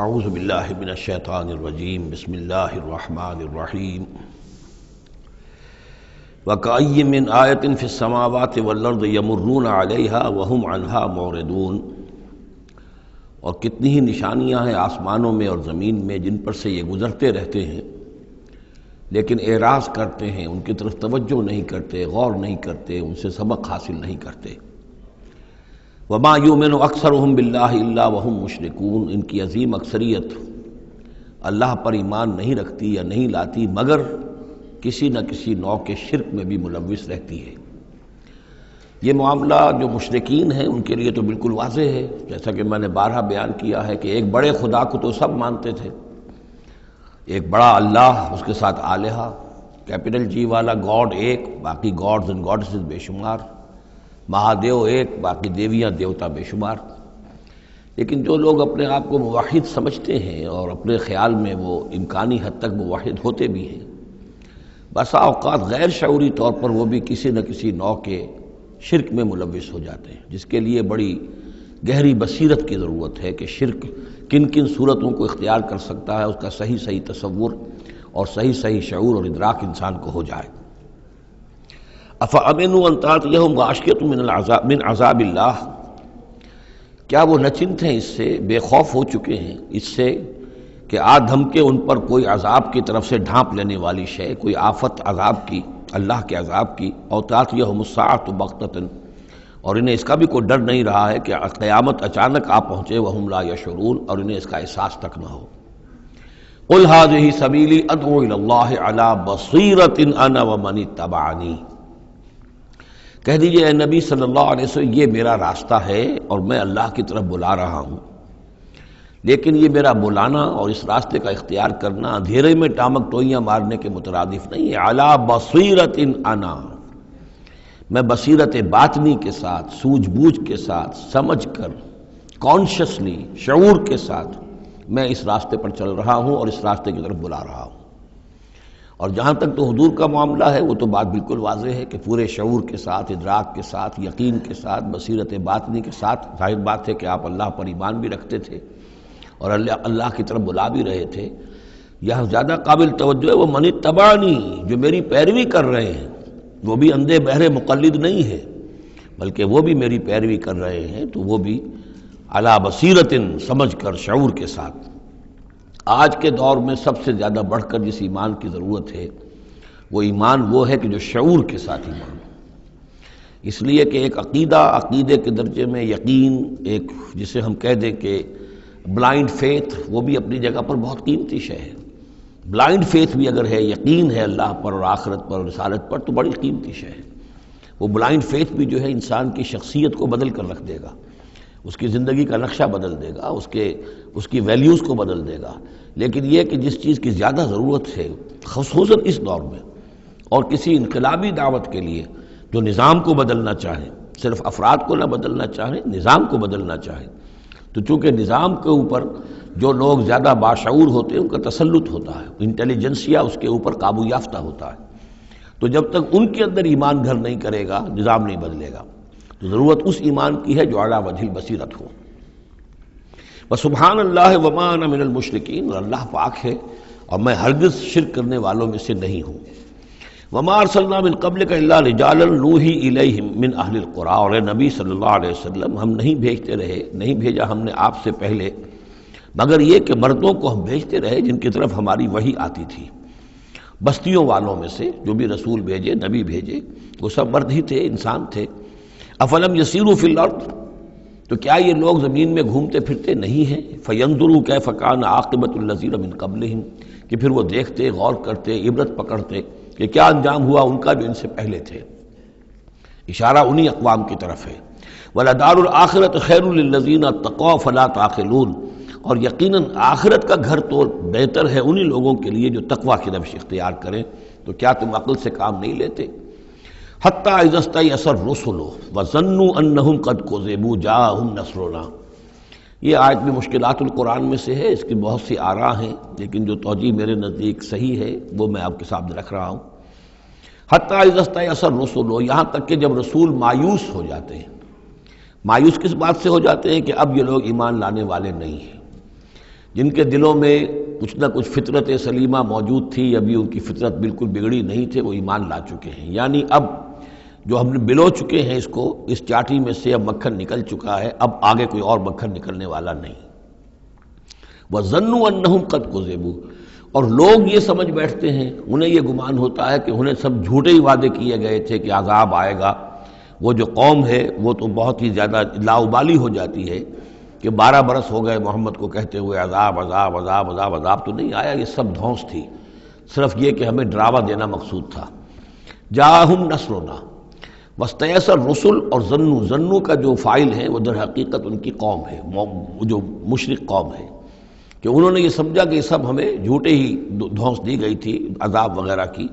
اعوذ باللہ من الشیطان الرجیم بسم اللہ الرحمن الرحیم وَكَأَيٍّ مِّنْ آیَةٍ فِي السَّمَاوَاتِ وَالْأَرْضِ يَمُرُّونَ عَلَيْهَا وَهُمْ عَنْهَا مُعْرِضُونَ، اور کتنی ہی نشانیاں ہیں آسمانوں میں اور زمین میں جن پر سے یہ گزرتے رہتے ہیں لیکن اعراض کرتے ہیں، ان کی طرف توجہ نہیں کرتے، غور نہیں کرتے، ان سے سبق حاصل نہیں کرتے۔ وَمَا يُؤْمِنُ أَكْثَرُهُم بِاللَّهِ إِلَّا وَهُمْ مُشْرِكُونَ، ان کی عظیم اکثریت اللہ پر ایمان نہیں رکھتی یا نہیں لاتی مگر کسی نہ کسی نوع کے شرک میں بھی ملوث رہتی ہے۔ یہ معاملہ جو مشرکین ہیں ان کے لیے تو بالکل واضح ہے، جیسا کہ میں نے بارہا بیان کیا ہے کہ ایک بڑے خدا کو تو سب مانتے تھے، ایک بڑا اللہ، اس کے ساتھ آلہہ، کیپٹل جی والا گاڈ ایک، باقی گاڈز اینڈ گاڈسز بے شمار، مہادیو ایک، باقی دیویاں دیوتا بے شمار۔ لیکن جو لوگ اپنے آپ کو موحد سمجھتے ہیں اور اپنے خیال میں وہ امکانی حد تک موحد ہوتے بھی ہیں، بسا اوقات غیر شعوری طور پر وہ بھی کسی نہ کسی نوع کے شرک میں ملوث ہو جاتے ہیں، جس کے لیے بڑی گہری بصیرت کی ضرورت ہے کہ شرک کن کن صورتوں کو اختیار کر سکتا ہے، اس کا صحیح تصور اور صحیح شعور اور ادراک انسان کو ہو جائے۔ افامنوا ان تاتیہم غاشیۃ من عذاب اللہ، کیا وہ نچنت ہیں اس سے، بے خوف ہو چکے ہیں اس سے کہ آ دھمکے ان پر کوئی عذاب کی طرف سے ڈھانپ لینے والی شے، کوئی آفت عذاب کی، اللہ کے عذاب کی، او تاتیہم الساعۃ بغتۃ، اور انہیں اس کا بھی کوئی ڈر نہیں رہا ہے کہ قیامت اچانک آ پہنچے، وہم لا یشعرون، اور انہیں اس کا احساس تک نہ ہو۔ قل ھذہ سبیلی ادعو الی اللہ علی بصیرۃ انا ومن اتبعنی، کہہ دیجئے اے نبی صلی اللہ علیہ وسلم، یہ میرا راستہ ہے اور میں اللہ کی طرف بلا رہا ہوں، لیکن یہ میرا بلانا اور اس راستے کا اختیار کرنا اندھیرے میں ٹامک ٹوئیاں مارنے کے مترادف نہیں ہے۔ علی بصیرۃ انا، میں بصیرت باطنی کے ساتھ، سوجھ بوجھ کے ساتھ، سمجھ کر، کانشسلی، شعور کے ساتھ میں اس راستے پر چل رہا ہوں اور اس راستے کی طرف بلا رہا ہوں۔ اور جہاں تک تو حضور کا معاملہ ہے وہ تو بات بالکل واضح ہے کہ پورے شعور کے ساتھ، ادراک کے ساتھ، یقین کے ساتھ، بصیرت باطنی کے ساتھ، ظاہر بات ہے کہ آپ اللہ پر ایمان بھی رکھتے تھے اور اللہ کی طرف بلا بھی رہے تھے۔ یہاں زیادہ قابل توجہ ہے وہ من اتبعنی، جو میری پیروی کر رہے ہیں، وہ بھی اندھے بہرے مقلد نہیں ہے بلکہ وہ بھی میری پیروی کر رہے ہیں، تو وہ بھی علی بصیرت، سمجھ کر، شعور کے ساتھ۔ آج کے دور میں سب سے زیادہ بڑھ کر جس ایمان کی ضرورت ہے وہ ایمان وہ ہے کہ جو شعور کے ساتھ ایمان ہو، اس لیے کہ ایک عقیدے کے درجے میں یقین، ایک جسے ہم کہہ دیں کہ بلائنڈ فیتھ، وہ بھی اپنی جگہ پر بہت قیمتی شے ہے۔ بلائنڈ فیتھ بھی اگر ہے، یقین ہے اللہ پر اور آخرت پر اور رسالت پر، تو بڑی قیمتی شے ہے۔ وہ بلائنڈ فیتھ بھی جو ہے انسان کی شخصیت کو بدل کر رکھ دے گا، اس کی زندگی کا نقشہ بدل دے گا، اس کی ویلیوز کو بدل دے گا۔ لیکن یہ کہ جس چیز کی زیادہ ضرورت ہے خصوصاً اس دور میں، اور کسی انقلابی دعوت کے لیے جو نظام کو بدلنا چاہیں، صرف افراد کو نہ بدلنا چاہیں، نظام کو بدلنا چاہیں، تو چونکہ نظام کے اوپر جو لوگ زیادہ باشعور ہوتے ہیں ان کا تسلط ہوتا ہے، انٹیلیجنسیا اس کے اوپر قابو یافتہ ہوتا ہے، تو جب تک ان کے اندر ایمان گھر نہیں کرے گا نظام نہیں بدلے گا۔ تو ضرورت اس ایمان کی ہے جو اعلیٰ وجہ البصیرت ہو۔ وسبحان اللہ وما انا من المشرکین، اور اللہ پاک ہے اور میں ہرگز شرک کرنے والوں میں سے نہیں ہوں۔ وما ارسلنا من قبلک الا رجالا نوحی الیہم من اہل القری، اور اے نبی صلی اللہ علیہ وسلم، ہم نہیں بھیجا ہم نے آپ سے پہلے مگر یہ کہ مردوں کو ہم بھیجتے رہے جن کی طرف ہماری وحی آتی تھی، بستیوں والوں میں سے جو بھی رسول بھیجے، نبی بھیجے، وہ سب مرد ہی تھے، انسان تھے۔ افلم یسیروا فی الارض، تو کیا یہ لوگ زمین میں گھومتے پھرتے نہیں ہیں؟ فینظروا کیف کان عاقبۃ الذین من قبلہم، کہ پھر وہ دیکھتے، غور کرتے، عبرت پکڑتے کہ کیا انجام ہوا ان کا جو ان سے پہلے تھے۔ اشارہ انہی اقوام کی طرف ہے۔ وَلَدَارُ الْآخِرَةُ خَيْرٌ لِلَّذِينَ اتَّقَوْا فَلَا تَعْقِلُونَ، اور یقیناً آخرت کا گھر تو بہتر ہے انہی لوگوں کے لیے جو تقویٰ کی روش اختیار کریں، تو کیا تم عقل سے کام نہیں لیتے؟ حتی اذا استیأس الرسل وظنوا انہم قد کذبوا جاءہم نصرنا، یہ آیت بھی مشکلات القرآن میں سے ہے، اس کی بہت سی آراء ہیں، لیکن جو توجیہ میرے نزدیک صحیح ہے وہ میں آپ کے سامنے رکھ رہا ہوں۔ حتی اذا استیأس الرسل، یہاں تک کہ جب رسول مایوس ہو جاتے ہیں۔ مایوس کس بات سے ہو جاتے ہیں کہ اب یہ لوگ ایمان لانے والے نہیں ہیں۔ جن کے دلوں میں کچھ نہ کچھ فطرت سلیمہ موجود تھی، ابھی ان کی فطرت بالکل بگڑی نہیں تھے، وہ ایمان لا چکے ہیں۔ یعنی اب جو ہم نے بلو چکے ہیں اس کو، اس چاٹی میں سے اب مکھن نکل چکا ہے، اب آگے کوئی اور مکھن نکلنے والا نہیں۔ وَظَنُّوا أَنَّهُمْ قَدْ كُذِبُوا، اور لوگ یہ سمجھ بیٹھتے ہیں، انہیں یہ گمان ہوتا ہے کہ انہیں سب جھوٹے ہی وعدے کیے گئے تھے کہ عذاب آئے گا۔ وہ جو قوم ہے وہ تو بہت ہی زیادہ لاؤبالی ہو جاتی ہے کہ 12 برس ہو گئے محمد کو کہتے ہوئے عذاب عذاب عذاب عذاب، عذاب تو نہیں آیا، یہ سب دھونس تھی، صرف یہ کہ ہمیں ڈراوا دینا مقصود تھا۔ جاءہم نصرنا واستیأس الرسل، اور ظنو کا جو فاعل ہے وہ در حقیقت ان کی قوم ہے، جو مشرک قوم ہے، کہ انہوں نے یہ سمجھا کہ یہ سب ہمیں جھوٹے ہی دھونس دی گئی تھی عذاب وغیرہ کی۔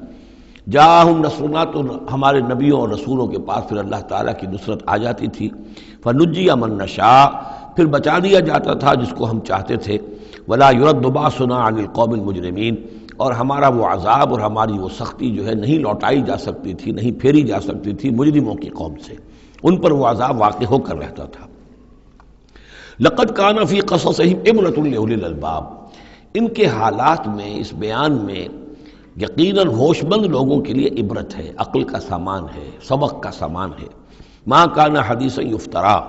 جاءہم نصرنا، تو ہمارے نبیوں اور رسولوں کے پاس پھر اللہ تعالیٰ کی نصرت آ جاتی تھی۔ فنجی من نشاء، پھر بچا دیا جاتا تھا جس کو ہم چاہتے تھے۔ ولا يرد باسنا عن القوم المجرمین، اور ہمارا وہ عذاب اور ہماری وہ سختی جو ہے نہیں لوٹائی جا سکتی تھی، نہیں پھیری جا سکتی تھی مجرموں کی قوم سے، ان پر وہ عذاب واقع ہو کر رہتا تھا۔ لقد كان في قصصهم عبرة لأولي الألباب، ان کے حالات میں، اس بیان میں یقیناً ہوش مند لوگوں کے لیے عبرت ہے، عقل کا سامان ہے، سبق کا سامان ہے۔ ما كان حدیثا یفترا،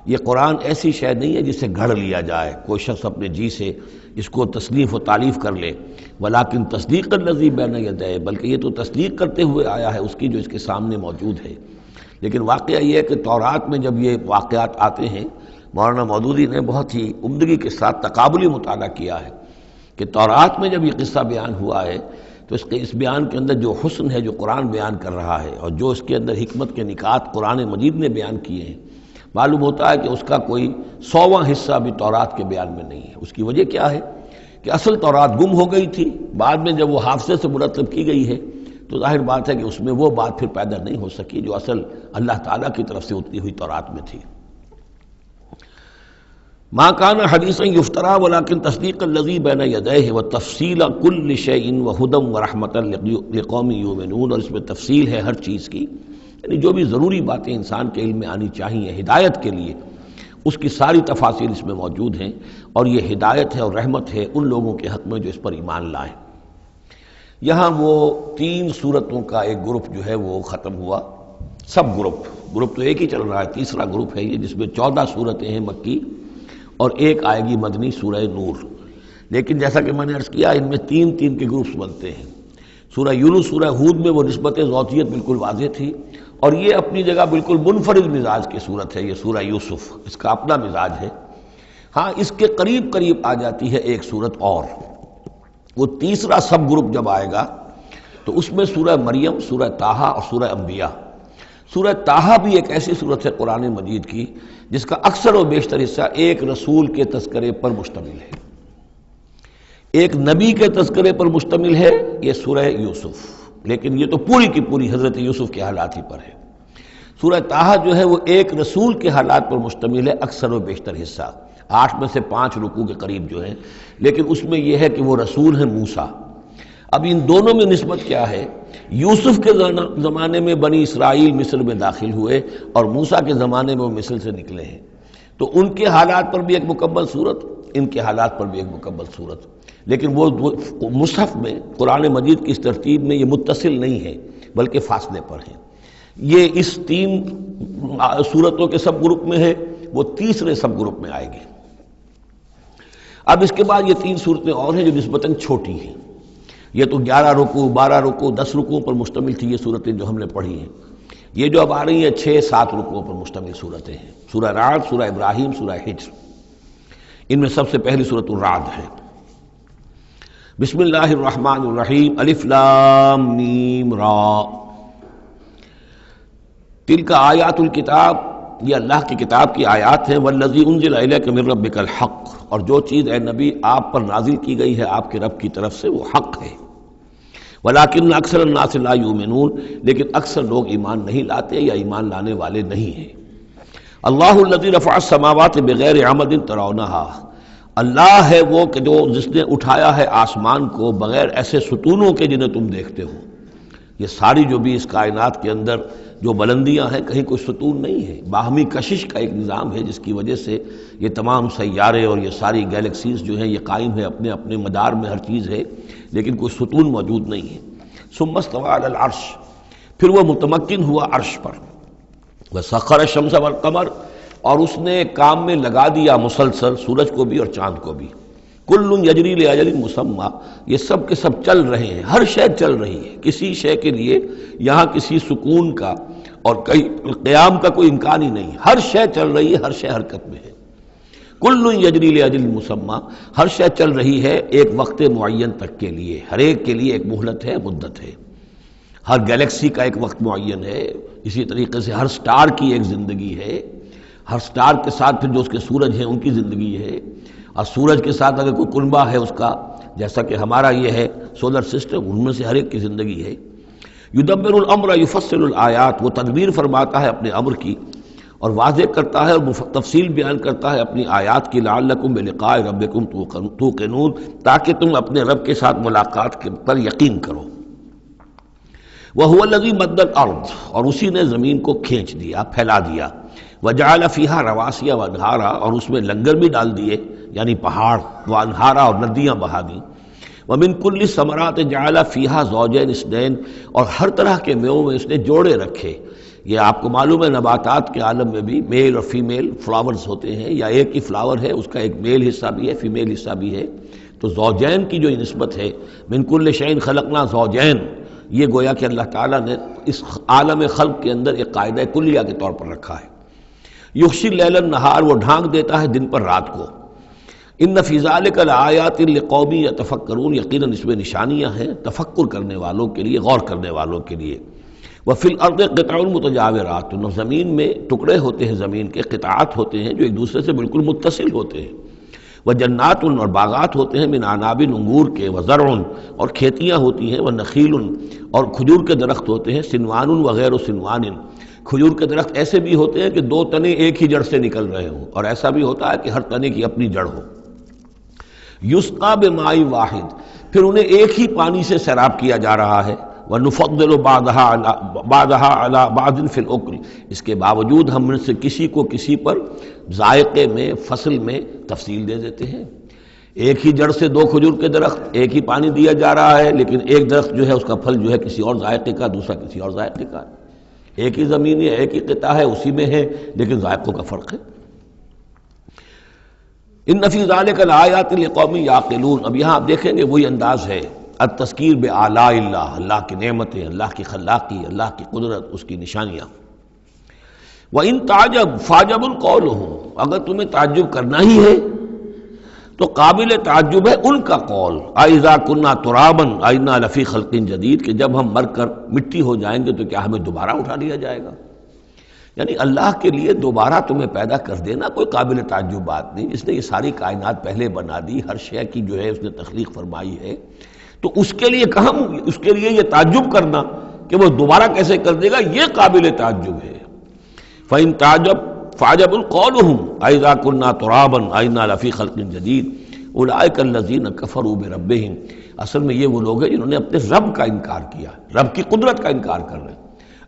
یہ قرآن ایسی شے نہیں ہے جسے گھڑ لیا جائے، کوئی شخص اپنے جی سے اس کو تصنیف و تعلیف کر لے۔ ولیکن تصدیق الذی بین یدیہ، بلکہ یہ تو تصدیق کرتے ہوئے آیا ہے اس کی جو اس کے سامنے موجود ہے۔ لیکن واقعہ یہ ہے کہ تورات میں جب یہ واقعات آتے ہیں، مولانا مودودی نے بہت ہی عمدگی کے ساتھ تقابلی مطالعہ کیا ہے کہ تورات میں جب یہ قصہ بیان ہوا ہے تو اس بیان کے اندر جو حسن ہے جو قرآن بیان کر رہا ہے، اور جو اس کے اندر حکمت کے نکات قرآن مجید نے بیان کیے ہیں، معلوم ہوتا ہے کہ اس کا کوئی 100واں حصہ بھی تورات کے بیان میں نہیں ہے۔ اس کی وجہ کیا ہے کہ اصل تورات گم ہو گئی تھی، بعد میں جب وہ حافظے سے مرتب کی گئی ہے تو ظاہر بات ہے کہ اس میں وہ بات پھر پیدا نہیں ہو سکی جو اصل اللہ تعالیٰ کی طرف سے اتری ہوئی تورات میں تھی۔ ما كان حدیثا یفترا ولکن تصدیق الذی بین یدیہ وتفصیل کل شیء وہدی ورحمۃ لقوم یؤمنون، اور اس میں تفصیل ہے ہر چیز کی، یعنی جو بھی ضروری باتیں انسان کے علم میں آنی چاہیے ہدایت کے لیے، اس کی ساری تفاصیل اس میں موجود ہیں، اور یہ ہدایت ہے اور رحمت ہے ان لوگوں کے حق میں جو اس پر ایمان لائیں۔ یہاں وہ 3 سورتوں کا ایک گروپ جو ہے وہ ختم ہوا، سب گروپ تو ایک ہی چل رہا ہے، تیسرا گروپ ہے یہ جس میں 14 سورتیں ہیں مکی اور ایک آئے گی مدنی سورہ نور۔ لیکن جیسا کہ میں نے عرض کیا ان میں 3 کے گروپس بنتے ہیں۔ سورہ یونس، سورہ ہود میں وہ نسبت ذاتیت بالکل واضح تھی، اور یہ اپنی جگہ بالکل منفرد مزاج کی صورت ہے، یہ سورہ یوسف اس کا اپنا مزاج ہے۔ ہاں اس کے قریب آ جاتی ہے ایک صورت اور، وہ تیسرا سب گروپ جب آئے گا تو اس میں سورہ مریم، سورہ طٰہٰ اور سورہ انبیاء۔ سورہ طٰہٰ بھی ایک ایسی صورت ہے قرآن مجید کی جس کا اکثر و بیشتر حصہ ایک رسول کے تذکرے پر مشتمل ہے، ایک نبی کے تذکرے پر مشتمل ہے، یہ سورہ یوسف، لیکن یہ تو پوری کی پوری حضرت یوسف کے حالات ہی پر ہے۔ سورہ طٰہٰ جو ہے وہ ایک رسول کے حالات پر مشتمل ہے، اکثر و بیشتر حصہ 8 میں سے 5 رکوع کے قریب جو ہے، لیکن اس میں یہ ہے کہ وہ رسول ہیں موسیٰ۔ اب ان دونوں میں نسبت کیا ہے؟ یوسف کے زمانے میں بنی اسرائیل مصر میں داخل ہوئے اور موسیٰ کے زمانے میں وہ مصر سے نکلے ہیں، تو ان کے حالات پر بھی ایک مکمل صورت، ان کے حالات پر بھی ایک مکمل صورت، لیکن وہ مصحف میں قرآن مجید کی اس ترتیب میں یہ متصل نہیں ہے بلکہ فاصلے پر ہیں۔ یہ اس 3 صورتوں کے سب گروپ میں ہے، وہ تیسرے سب گروپ میں آئے گی۔ اب اس کے بعد یہ 3 صورتیں اور ہیں جو نسبتاً چھوٹی ہیں، یہ تو 11 رکوع 12 رکوع 10 رکوعوں پر مشتمل تھی یہ صورتیں جو ہم نے پڑھی ہیں۔ یہ جو اب آ رہی ہیں 6-7 رکوعوں پر مشتمل صورتیں ہیں، سورہ رعد، سورہ ابراہیم، سورہ حجر۔ ان میں سب سے پہلی سورۃ الرعد ہے۔ بسم اللہ الرحمن الرحیم، الف لام میم را، تلک آیات الکتاب، یہ اللہ کی کتاب کی آیات ہیں، والذی انزل الیک من ربک الحق، اور جو چیز اے نبی آپ پر نازل کی گئی ہے آپ کے رب کی طرف سے وہ حق ہے۔ ولیکن اکثر الناس لا یؤمنون، لیکن اکثر لوگ ایمان نہیں لاتے یا ایمان لانے والے نہیں ہیں۔ اللہ الذی رفع السماوات بغیر عمد ترونہا، اللہ ہے وہ کہ جو جس نے اٹھایا ہے آسمان کو بغیر ایسے ستونوں کے جنہیں تم دیکھتے ہو۔ یہ ساری جو بھی اس کائنات کے اندر جو بلندیاں ہیں کہیں کوئی ستون نہیں ہے، باہمی کشش کا ایک نظام ہے جس کی وجہ سے یہ تمام سیارے اور یہ ساری گیلیکسیز جو ہیں یہ قائم ہے، اپنے اپنے مدار میں ہر چیز ہے، لیکن کوئی ستون موجود نہیں ہے۔ ثم استوى على العرش، پھر وہ متمکن ہوا عرش پر۔ وسخر الشمس والقمر، اور اس نے کام میں لگا دیا مسلسل سورج کو بھی اور چاند کو بھی۔ کل یجری لاجل مسمى، یہ سب کے سب چل رہے ہیں، ہر شے چل رہی ہے، کسی شے کے لیے یہاں کسی سکون کا اور قیام کا کوئی امکان ہی نہیں، ہر شے چل رہی ہے، ہر شے حرکت میں ہے۔ کل یجری لاجل مسمى، ہر شے چل رہی ہے ایک وقت معین تک کے لیے، ہر ایک کے لیے ایک مہلت ہے، مدت ہے۔ ہر گیلیکسی کا ایک وقت معین ہے، اسی طریقے سے ہر سٹار کی ایک زندگی ہے، ہر سٹار کے ساتھ پھر جو اس کے سورج ہیں ان کی زندگی ہے، اور سورج کے ساتھ اگر کوئی کنبہ ہے اس کا، جیسا کہ ہمارا یہ ہے سولر سسٹم، ان میں سے ہر ایک کی زندگی ہے۔ یدبر الامر یفصل الآیات، وہ تدبیر فرماتا ہے اپنے امر کی اور واضح کرتا ہے اور تفصیل بیان کرتا ہے اپنی آیات کی، لعلکم بلقاء ربکم توقنون، تاکہ تم اپنے رب کے ساتھ ملاقات پر یقین کرو۔ وَهُوَ الَّذِي مَدَّ الْأَرْضَ، اور اسی نے زمین کو کھینچ دیا، پھیلا دیا۔ وَجَعَلَ فِيهَا رَوَاسِيَ وَأَنْهَارًا، اور اس میں لنگر بھی ڈال دیے، یعنی پہاڑ، وَأَنْهَارًا، اور ندیاں بہا دیں۔ وَمِن كُلِّ الثَّمَرَاتِ جَعَلَ فِيهَا زَوْجَيْنِ اثْنَيْنِ، اور ہر طرح کے میووں میں اس نے جوڑے رکھے۔ یہ آپ کو معلوم ہے نباتات کے عالم میں بھی میل اور فیمیل فلاورز ہوتے ہیں، یا ایک ہی فلاور ہے اس کا ایک میل حصہ بھی ہے، فیمیل حصہ بھی ہے، تو زوجین کی جو نسبت ہے، من کل شیء خلقنا زوجین، یہ گویا کہ اللہ تعالیٰ نے اس عالم خلق کے اندر ایک قاعدہ کلیہ کے طور پر رکھا ہے۔ یغشی اللیل النہار، وہ ڈھانک دیتا ہے دن پر رات کو۔ ان فی ذلک لآیات لقوم یتفکرون، یقیناً اس میں نشانیاں ہیں تفکر کرنے والوں کے لیے، غور کرنے والوں کے لیے۔ وفی الارض قطع متجاورات، زمین میں ٹکڑے ہوتے ہیں، زمین کے قطعات ہوتے ہیں جو ایک دوسرے سے بالکل متصل ہوتے ہیں۔ وجنات، اور باغات ہوتے ہیں، من عناب، انگور کے، وزرع، اور کھیتیاں ہوتی ہیں، ونخیل، اور کھجور کے درخت ہوتے ہیں، سنوان وغیر سنوان، کھجور کے درخت ایسے بھی ہوتے ہیں کہ دو تنے ایک ہی جڑ سے نکل رہے ہوں، اور ایسا بھی ہوتا ہے کہ ہر تنے کی اپنی جڑ ہو۔ یسقا بماء واحد، پھر انہیں ایک ہی پانی سے سیراب کیا جا رہا ہے۔ وَنُفَضِّلُ بَعْضَهَا عَلَى بَعْضٍ فِي الْأُكْلِ، اس کے باوجود ہم ان سے کسی کو کسی پر ذائقے میں، فصل میں تفصیل دے دیتے ہیں۔ ایک ہی جڑ سے دو کھجور کے درخت، ایک ہی پانی دیا جا رہا ہے، لیکن ایک درخت جو ہے اس کا پھل جو ہے کسی اور ذائقے کا، دوسرا کسی اور ذائقے کا۔ ایک ہی زمین ہے، ایک ہی قطعہ ہے، اسی میں ہے، لیکن ذائقوں کا فرق ہے۔ ان فی ذلک لآیات لقوم یعقلون، اب یہاں آپ دیکھیں گے وہی انداز ہے، التذکیر بآلاء اللہ، اللہ کی نعمتیں، اللہ کی خلاقی، اللہ کی قدرت، اس کی نشانیاں۔ وَإِن تَعْجَبْ فَعْجَبٌ قَوْلُهُمْ، اگر تمہیں تعجب کرنا ہی ہے تو قابل تعجب ہے ان کا قول، أَإِذَا كُنَّا تُرَابًا أَإِنَّا لَفِي خَلْقٍ جَدِيدٍ، کہ جب ہم مر کر مٹی ہو جائیں گے تو کیا ہمیں دوبارہ اٹھا لیا جائے گا؟ یعنی اللہ کے لیے دوبارہ تمہیں پیدا کر دینا کوئی قابل تعجب بات نہیں، جس نے یہ ساری کائنات پہلے بنا دی، ہر شے کی جو ہے اس نے تخلیق فرمائی ہے، تو اس کے لیے کہاں، اس کے لیے یہ تعجب کرنا کہ وہ دوبارہ کیسے کر دے گا، یہ قابل تعجب ہے۔ فَإِن تَعْجَبْ فَعْجَبٌ قَوْلُهُمْ أَإِذَا كُنَّا تُرَابًا أَإِنَّا لَفِي خَلْقٍ جَدِيدٍ أُولَٰئِكَ الَّذِينَ كَفَرُوا بِرَبِّهِمْ، اصل میں یہ وہ لوگ ہیں جنہوں نے اپنے رب کا انکار کیا، رب کی قدرت کا انکار کر رہے ہیں،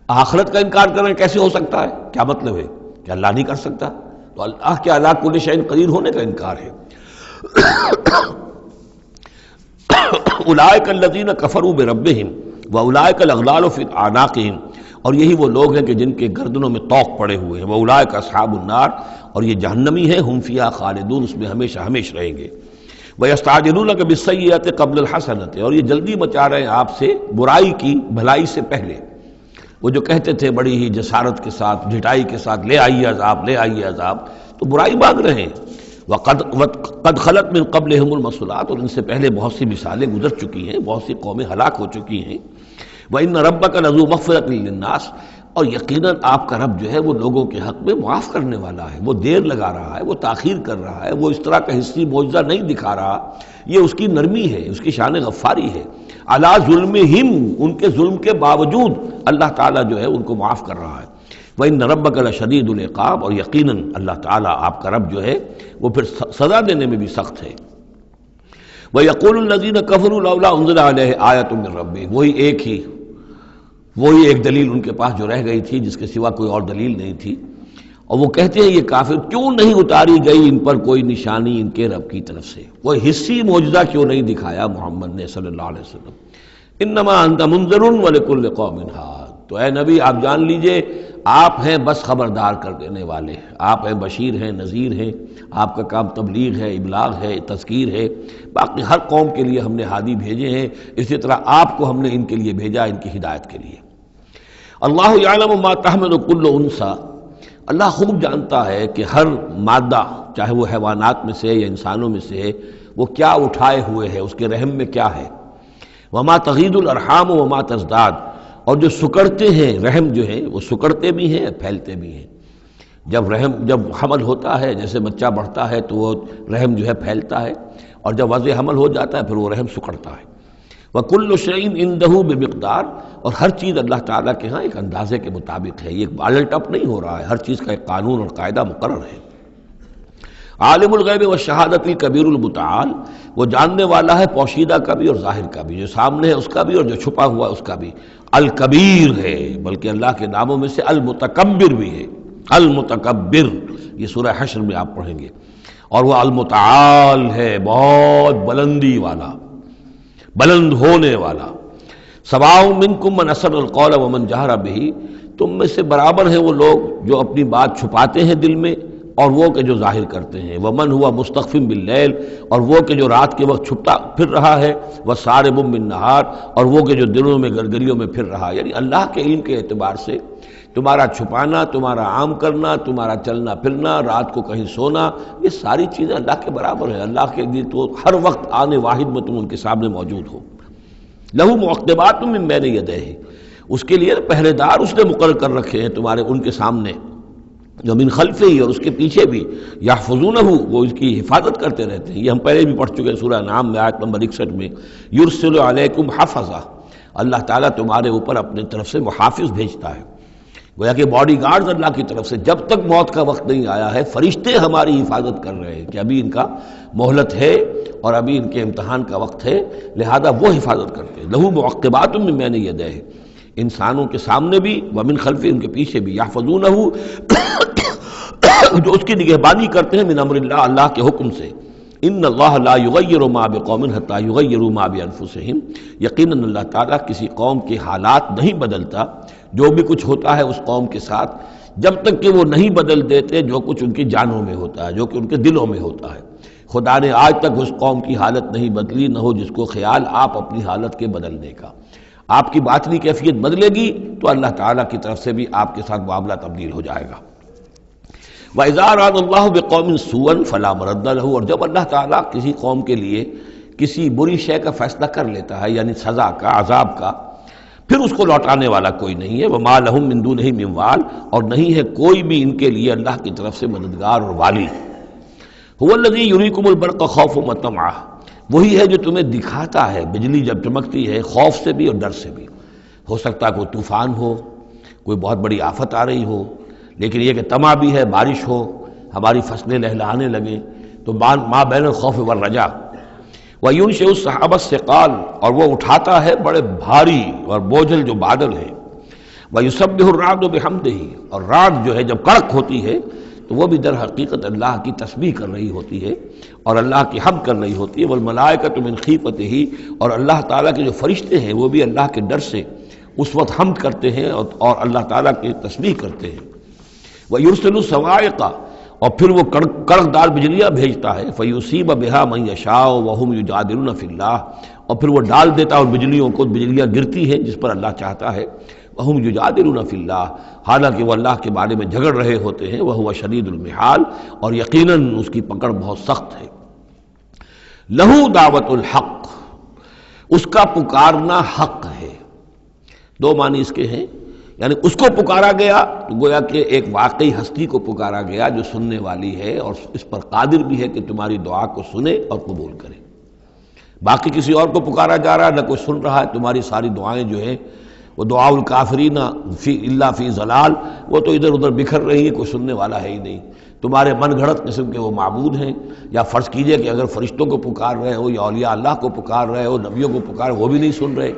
آخرت کا انکار کر رہے ہیں۔ کیسے ہو سکتا ہے؟ کیا مطلب ہے کہ اللہ نہیں کر سکتا؟ تو اللہ کے علی کل شیء قدیر ہونے کا انکار ہے۔ اولئک الذین کفروا بربہم واولئک الاغلال فی اعناقہم، اور یہی وہ لوگ ہیں کہ جن کے گردنوں میں طوق پڑے ہوئے ہیں۔ واولئک اصحاب النار، اور یہ جہنمی ہیں، ہم فیہا خالدون، اس میں ہمیشہ ہمیشہ رہیں گے۔ ویستعجلونک بالسیئۃ قبل الحسنۃ، اور یہ جلدی مچا رہے ہیں آپ سے برائی کی بھلائی سے پہلے۔ وہ جو کہتے تھے بڑی ہی جسارت کے ساتھ، ڈھٹائی کے ساتھ، لے آئیے عذاب، لے آئیے عذاب، تو برائی مانگ رہے ہیں۔ قد خلت من قبلہم المثلات، اور ان سے پہلے بہت سی مثالیں گزر چکی ہیں، بہت سی قومیں ہلاک ہو چکی ہیں۔ وَإِنَّ رَبَّكَ لَذُو مَغْفِرَةٍ لِلنَّاسِ، اور یقیناً آپ کا رب جو ہے وہ لوگوں کے حق میں معاف کرنے والا ہے، وہ دیر لگا رہا ہے، وہ تاخیر کر رہا ہے، وہ اس طرح کا حصی معجزہ نہیں دکھا رہا، یہ اس کی نرمی ہے، اس کی شان غفاری ہے۔ علی ظلمہم، ان کے ظلم کے باوجود اللہ تعالیٰ جو ہے ان کو معاف کر رہا ہے۔ وَإِنَّ رَبَّكَ لَشَدِيدُ الْعِقَابِ، اور یقیناً اللہ تعالیٰ آپ کا رب جو ہے وہ پھر سزا دینے میں بھی سخت ہے۔ وَيَقُولُ الَّذِينَ كَفَرُوا لَوْلَا أُنزِلَ عَلَيْهِ آیَةٌ مِّن رَّبِّهِ، وہی ایک ہی وہی ایک دلیل ان کے پاس جو رہ گئی تھی، جس کے سوا کوئی اور دلیل نہیں تھی، اور وہ کہتے ہیں یہ کافر کیوں نہیں اتاری گئی ان پر کوئی نشانی ان کے رب کی طرف سے، کوئی حصی معجزہ کیوں نہیں دکھایا محمد نے صلی اللہ علیہ وسلم۔ انما انت منذر ولکل قوم ھاد، تو اے نبی آپ جان لیجئے آپ ہیں بس خبردار کر دینے والے، آپ ہیں بشیر ہیں، نذیر ہیں، آپ کا کام تبلیغ ہے، ابلاغ ہے، تذکیر ہے، باقی ہر قوم کے لیے ہم نے ہادی بھیجے ہیں، اسی طرح آپ کو ہم نے ان کے لیے بھیجا، ان کی ہدایت کے لیے۔ اللہ یعلم ما تحمل کل انثی، اللہ خوب جانتا ہے کہ ہر مادہ چاہے وہ حیوانات میں سے یا انسانوں میں سے وہ کیا اٹھائے ہوئے ہے، اس کے رحم میں کیا ہے۔ وما تغید الارحام وما تزداد، اور جو سکڑتے ہیں رحم جو ہے وہ سکڑتے بھی ہیں پھیلتے بھی ہیں۔ جب حمل ہوتا ہے، جیسے بچہ بڑھتا ہے تو وہ رحم جو ہے پھیلتا ہے، اور جب وضع حمل ہو جاتا ہے پھر وہ رحم سکڑتا ہے۔ وَكُلُّ شَيْءٍ عِندَهُ بِمِقْدَار، اور ہر چیز اللہ تعالیٰ کے ہاں ایک اندازے کے مطابق ہے، یہ الٹ اپ نہیں ہو رہا ہے، ہر چیز کا ایک قانون اور قاعدہ مقرر ہے۔ عالم الغیب والشہادۃ الکبیر المتعال، وہ جاننے والا ہے پوشیدہ کا بھی اور ظاہر کا بھی، جو سامنے ہے اس کا بھی اور جو چھپا ہوا ہے اس کا بھی۔ الکبیر ہے، بلکہ اللہ کے ناموں میں سے المتکبر بھی ہے، المتکبر، یہ سورہ حشر میں آپ پڑھیں گے۔ اور وہ المتعال ہے، بہت بلندی والا، بلند ہونے والا۔ سواء منکم من اسر القول ومن جہر بہ، تم میں سے برابر ہیں وہ لوگ جو اپنی بات چھپاتے ہیں دل میں اور وہ کہ جو ظاہر کرتے ہیں۔ ومن ہوا مستخف باللیل، اور وہ کہ جو رات کے وقت چھپتا پھر رہا ہے، وسارب بالنہار، اور وہ کہ جو دنوں میں گرگریوں میں پھر رہا ہے۔ یعنی اللہ کے علم کے اعتبار سے تمہارا چھپانا، تمہارا عام کرنا، تمہارا چلنا پھرنا، رات کو کہیں سونا، یہ ساری چیزیں اللہ کے برابر ہیں۔ اللہ کے لیے تو ہر وقت آنے واحد میں تم ان کے سامنے موجود ہو۔ لہو معقبات من بین یدیہ، اس کے لیے پہرے دار اس نے مقرر کر رکھے ہیں تمہارے ان کے سامنے، جو من خلفہ ہی، اور اس کے پیچھے بھی، یحفظونہ، وہ اس کی حفاظت کرتے رہتے ہیں۔ یہ ہم پہلے بھی پڑھ چکے ہیں سورہ انعام میں آیت نمبر 61 میں، یرسل علیکم حفظہ، اللہ تعالیٰ تمہارے اوپر اپنے طرف سے محافظ بھیجتا ہے، گویا کہ باڈی گارڈز اللہ کی طرف سے، جب تک موت کا وقت نہیں آیا ہے فرشتے ہماری حفاظت کر رہے ہیں کہ ابھی ان کا مہلت ہے اور ابھی ان کے امتحان کا وقت ہے، لہذا وہ حفاظت کرتے ہیں۔ لہو معقبات من بین یدیہ، انسانوں کے سامنے بھی، ومن خلفہ، ان کے پیچھے بھی، یحفظونہ، جو اس کی نگہبانی کرتے ہیں، من امر اللہ، اللہ کے حکم سے۔ ان اللہ لا یغیر ما بقوم حتی یغیروا ما بانفسہم، یقیناً اللہ تعالیٰ کسی قوم کے حالات نہیں بدلتا، جو بھی کچھ ہوتا ہے اس قوم کے ساتھ، جب تک کہ وہ نہیں بدل دیتے جو کچھ ان کی جانوں میں ہوتا ہے، جو کہ ان کے دلوں میں ہوتا ہے۔ خدا نے آج تک اس قوم کی حالت نہیں بدلی، نہ ہو جس کو خیال آپ اپنی حالت کے بدلنے کا۔ آپ کی باطنی کیفیت بدلے گی تو اللہ تعالیٰ کی طرف سے بھی آپ کے ساتھ معاملہ تبدیل ہو جائے گا۔ وَإِذَا أَرَادَ اللَّهُ بِقَوْمٍ سُوءًا فَلَا مَرَدَّ لَهُ، اور جب اللہ تعالیٰ کسی قوم کے لیے کسی بری شے کا فیصلہ کر لیتا ہے، یعنی سزا کا، عذاب کا، پھر اس کو لوٹانے والا کوئی نہیں ہے۔ وَمَا لَهُم مِّن دُونِهِ مِن وَالٍ، اور نہیں ہے کوئی بھی ان کے لیے اللہ کی طرف سے مددگار اور والی۔ هُوَ الَّذِي يُرِيكُمُ الْبَرْقَ خَوْفًا وَطَمَعًا، وہی ہے جو تمہیں دکھاتا ہے بجلی جب چمکتی ہے، خوف سے بھی اور ڈر سے بھی۔ ہو سکتا ہے کوئی طوفان ہو، کوئی بہت بڑی آفت آ رہی ہو، لیکن یہ کہ طمع بھی ہے، بارش ہو، ہماری فصلیں لہلہانے لگیں، تو ما بین الخوف والرجا۔ وَيُنشِئُ السَّحَابَ الثِّقَالَ، اور وہ اٹھاتا ہے بڑے بھاری اور بوجھل جو بادل ہیں۔ وَيُسَبِّحُ الرَّعْدُ بِحَمْدِهِ، اور رعد جو ہے جب کڑک ہوتی ہے تو وہ بھی در حقیقت اللہ کی تسبیح کر رہی ہوتی ہے اور اللہ کی حمد کر رہی ہوتی ہے۔ وَالْمَلَائِكَةُ مِنْ خِیفَتِهِ، اور اللہ تعالیٰ کے جو فرشتے ہیں وہ بھی اللہ کے ڈر سے اس وقت حمد کرتے ہیں اور اللہ تعالیٰ کی تسبیح کرتے ہیں۔ وَيُرْسِلُ الصَّوَاعِقَ، اور پھر وہ کڑک دار بجلیاں بھیجتا ہے۔ فَيُصِيبَ بِهَا مَن يَشَاءُ وَهُمْ يُجَادِلُونَ فِي اللَّهِ، اور پھر وہ ڈال دیتا ہے، اور بجلیوں کو، بجلیاں گرتی ہیں جس پر اللہ چاہتا ہے۔ وَهُمْ يُجَادِلُونَ فِي اللَّهِ، حالانکہ وہ اللہ کے بارے میں جھگڑ رہے ہوتے ہیں۔ وَهُوَ شَدِيدُ الْمِحَالِ، اور یقیناً اس کی پکڑ بہت سخت ہے۔ لَهُ دعوت الحق، اس کا پکارنا حق ہے۔ دو معنی اس کے ہیں، یعنی اس کو پکارا گیا تو گویا کہ ایک واقعی ہستی کو پکارا گیا جو سننے والی ہے اور اس پر قادر بھی ہے کہ تمہاری دعا کو سنے اور قبول کرے۔ باقی کسی اور کو پکارا جا رہا ہے، نہ کوئی سن رہا ہے، تمہاری ساری دعائیں جو ہیں وہ دعاء الکافرین الا فی ضلال، وہ تو ادھر ادھر بکھر رہی ہیں، کوئی سننے والا ہے ہی نہیں۔ تمہارے من گھڑت قسم کے وہ معبود ہیں، یا فرض کیجئے کہ اگر فرشتوں کو پکار رہے ہو یا اولیاء اللہ کو پکار رہے ہو، نبیوں کو پکار، وہ بھی نہیں سن رہے،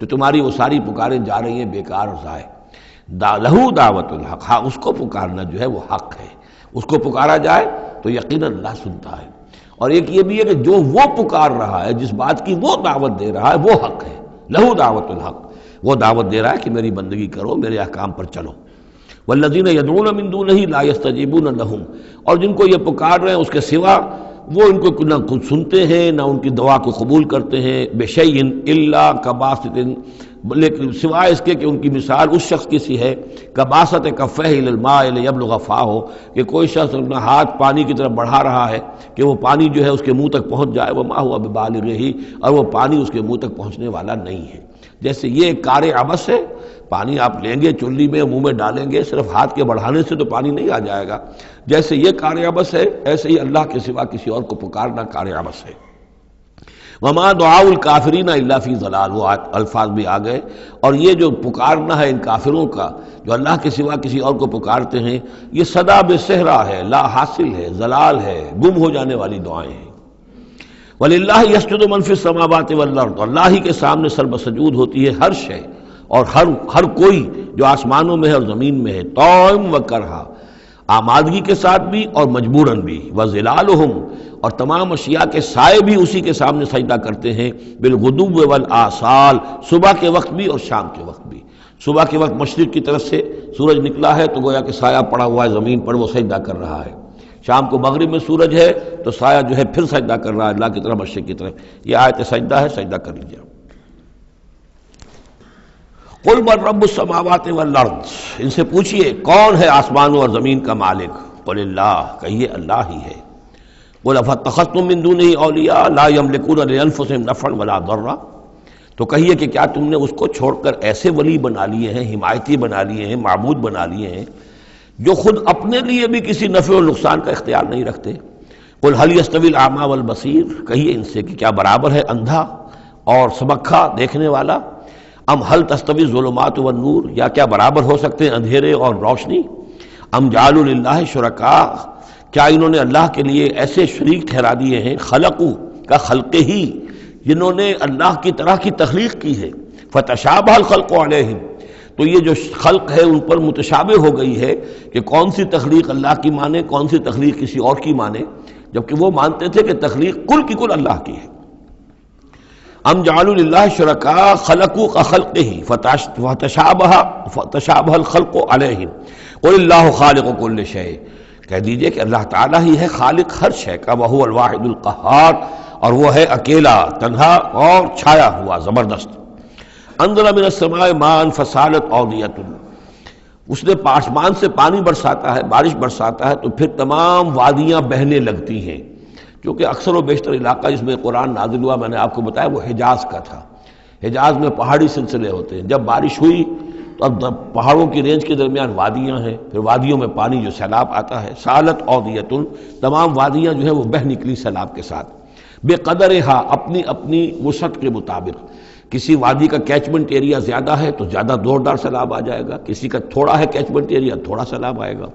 تو تمہاری وہ ساری پکاریں جا رہی ہیں بیکار اور ضائع۔ لہو دعوت الحق، ہاں اس کو پکارنا جو ہے وہ حق ہے، اس کو پکارا جائے تو یقیناً اللہ سنتا ہے۔ اور ایک یہ بھی ہے کہ جو وہ پکار رہا ہے، جس بات کی وہ دعوت دے رہا ہے، وہ حق ہے۔ لہو دعوت الحق، وہ دعوت دے رہا ہے کہ میری بندگی کرو، میرے احکام پر چلو۔ والذین یدعون من دونہ لا یستجیبون لہم، اور جن کو یہ پکار رہے ہیں اس کے سوا، وہ ان کو نہ کچھ سنتے ہیں نہ ان کی دعا کو قبول کرتے ہیں۔ بشیء الا کباسط، لیکن سوائے اس کے کہ ان کی مثال اس شخص کی سی ہے کباسط کفہ الی الماء لیبلغ فاہ، کہ کوئی شخص اپنا ہاتھ پانی کی طرف بڑھا رہا ہے کہ وہ پانی جو ہے اس کے منہ تک پہنچ جائے، وما هو ببالغہ، اور وہ پانی اس کے منہ تک پہنچنے والا نہیں ہے۔ جیسے یہ ایک کار عبث ہے، پانی آپ لیں گے چلی میں منہ میں ڈالیں گے، صرف ہاتھ کے بڑھانے سے تو پانی نہیں آ جائے گا۔ جیسے یہ کار عبث ہے، ایسے ہی اللہ کے سوا کسی اور کو پکارنا کار عبث ہے۔ وما دعاء الکافرین الا فی ضلال، وہ الفاظ بھی آ گئے۔ اور یہ جو پکارنا ہے ان کافروں کا جو اللہ کے سوا کسی اور کو پکارتے ہیں، یہ صدا بے صحرا ہے، لا حاصل ہے، ضلال ہے، گم ہو جانے والی دعائیں ہیں۔ وَلِلَّهِ يَسْجُدُ مَن فِي السَّمَاوَاتِ وَالْأَرْضِ، اللہ ہی کے سامنے سر بسجود ہوتی ہے ہر شے اور ہر کوئی جو آسمانوں میں ہے اور زمین میں ہے، طاعم و کرہا، آمادگی کے ساتھ بھی اور مجبوراً بھی، وَظِلَالُهُمْ، اور تمام اشیاء کے سائے بھی اسی کے سامنے سجدہ کرتے ہیں، بالغدو والآصال، صبح کے وقت بھی اور شام کے وقت بھی۔ صبح کے وقت مشرق کی طرف سے سورج نکلا ہے تو گویا کہ سایہ پڑا ہوا ہے زمین پر، وہ سجدہ کر رہا ہے۔ شام کو مغرب میں سورج ہے تو سایہ جو ہے پھر سجدہ کر رہا ہے اللہ کی طرف، مشرق کی طرف۔ یہ آیت سجدہ ہے، سجدہ کر لیجیے۔ قل من رب السماوات والارض، ان سے پوچھئے کون ہے آسمانوں اور زمین کا مالک؟ قل اللہ، کہیے اللہ ہی ہے۔ قل افاتخذتم من دونہ اولیاء لا یملکون لانفسہم نفعا ولا ضرا، تو کہیے کہ کیا تم نے اس کو چھوڑ کر ایسے ولی بنا لیے ہیں، حمایتی بنا لیے ہیں، معبود بنا لیے ہیں جو خود اپنے لیے بھی کسی نفع و نقصان کا اختیار نہیں رکھتے؟ قل هل یستوی الاعمی والبصیر، کہیے ان سے کہ کیا برابر ہے اندھا اور سمکھا دیکھنے والا؟ ام هل تستوی الظلمات والنور، یا کیا برابر ہو سکتے ہیں اندھیرے اور روشنی؟ ام جعلوا للہ شرکاء، کیا انہوں نے اللہ کے لیے ایسے شریک ٹھہرا دیے ہیں، خلقو کا خلق ہی، جنہوں نے اللہ کی طرح کی تخلیق کی ہے، فتشابہ الخلق علیہم، تو یہ جو خلق ہے ان پر متشابہ ہو گئی ہے کہ کون سی تخلیق اللہ کی مانے، کون سی تخلیق کسی اور کی مانے، جبکہ وہ مانتے تھے کہ تخلیق کل کی کل اللہ کی ہے۔ ام جعلوا للہ شرکاء خلقوا كخلقہ فتشابہ الخلق علیہم قل اللہ خالق کل شیء، کہہ دیجئے کہ اللہ تعالیٰ ہی ہے خالق ہر شے کا، وہو الواحد القہار، اور وہ ہے اکیلا، تنہا اور چھایا ہوا زبردست۔ انزل من السماء ماء فسالت اودیۃ، اس نے آسمان سے پانی برساتا ہے، بارش برساتا ہے تو پھر تمام وادیاں بہنے لگتی ہیں، کیونکہ اکثر و بیشتر علاقہ جس میں قرآن نازل ہوا میں نے آپ کو بتایا وہ حجاز کا تھا۔ حجاز میں پہاڑی سلسلے ہوتے ہیں، جب بارش ہوئی تو اب پہاڑوں کی رینج کے درمیان وادیاں ہیں، پھر وادیوں میں پانی جو سیلاب آتا ہے، سالت اودیۃ، تمام وادیاں جو ہیں وہ بہہ نکلی سیلاب کے ساتھ، بے قدرہا، اپنی اپنی وسعت کے مطابق۔ کسی وادی کا کیچمنٹ ایریا زیادہ ہے تو زیادہ زوردار سیلاب آ جائے گا، کسی کا تھوڑا ہے کیچمنٹ ایریا، تھوڑا سیلاب آئے گا۔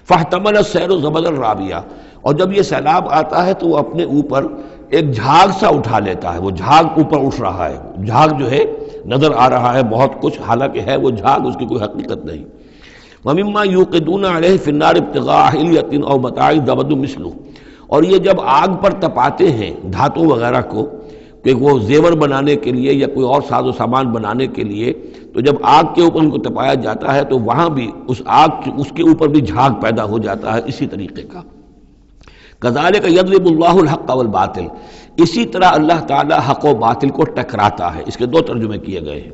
فاحتمل السیل زبدا رابیہ، اور جب یہ سیلاب آتا ہے تو وہ اپنے اوپر ایک جھاگ سا اٹھا لیتا ہے، وہ جھاگ اوپر اٹھ رہا ہے، جھاگ جو ہے نظر آ رہا ہے بہت کچھ، حالانکہ ہے وہ جھاگ، اس کی کوئی حقیقت نہیں۔ وَمِمَّا يُوقِدُونَ عَلَيْهِ فِي النَّارِ ابْتِغَاءَ حِلْيَةٍ أَوْ مَتَاعٍ زَبَدٌ مِثْلُهُ، اور یہ جب آگ پر تپاتے ہیں دھاتوں وغیرہ کو کہ وہ زیور بنانے کے لیے یا کوئی اور ساز و سامان بنانے کے لیے، تو جب آگ کے اوپر ان کو تپایا جاتا ہے تو وہاں بھی اس کے اوپر بھی جھاگ پیدا ہو جاتا ہے اسی طریقے کا۔ کذالک یضرب اللہ الحق والباطل، اسی طرح اللہ تعالیٰ حق و باطل کو ٹکراتا ہے۔ اس کے دو ترجمے کیے گئے ہیں،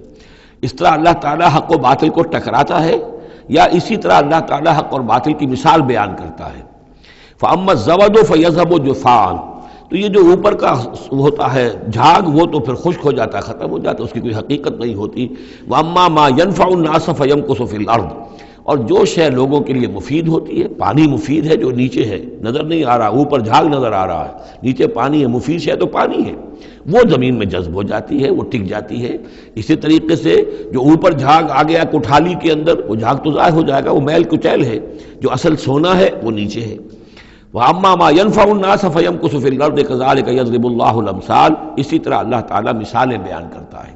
اس طرح اللہ تعالیٰ حق و باطل کو ٹکراتا ہے، یا اسی طرح اللہ تعالیٰ حق اور باطل کی مثال بیان کرتا ہے۔ فَأَمَّا الزَّبَدُ فَيَذْهَبُ جُفَاءً، تو یہ جو اوپر کا ہوتا ہے جھاگ وہ تو پھر خشک ہو جاتا ہے، ختم ہو جاتا ہے، اس کی کوئی حقیقت نہیں ہوتی۔ وَأَمَّا مَا يَنْفَعُ النَّاسَ فَيَمْكُثُ فِي الْأَرْضِ، اور جو شے لوگوں کے لیے مفید ہوتی ہے، پانی مفید ہے جو نیچے ہے، نظر نہیں آ رہا، اوپر جھاگ نظر آ رہا ہے، نیچے پانی ہے، مفید شے تو پانی ہے، وہ زمین میں جذب ہو جاتی ہے، وہ ٹک جاتی ہے۔ اسی طریقے سے جو اوپر جھاگ آ گیا کوٹھالی کے اندر، وہ جھاگ تو ضائع ہو جائے گا، وہ میل کچیل ہے، جو اصل سونا ہے وہ نیچے ہے۔ وَأَمَّا مَا يَنْفَعُ النَّاسَ فَيَمْكُثُ فِي الْأَرْضِ كَذَلِكَ يَضْرِبُ اللَّهُ الْأَمْثَالَ، اسی طرح اللہ تعالیٰ مثالیں بیان کرتا ہے۔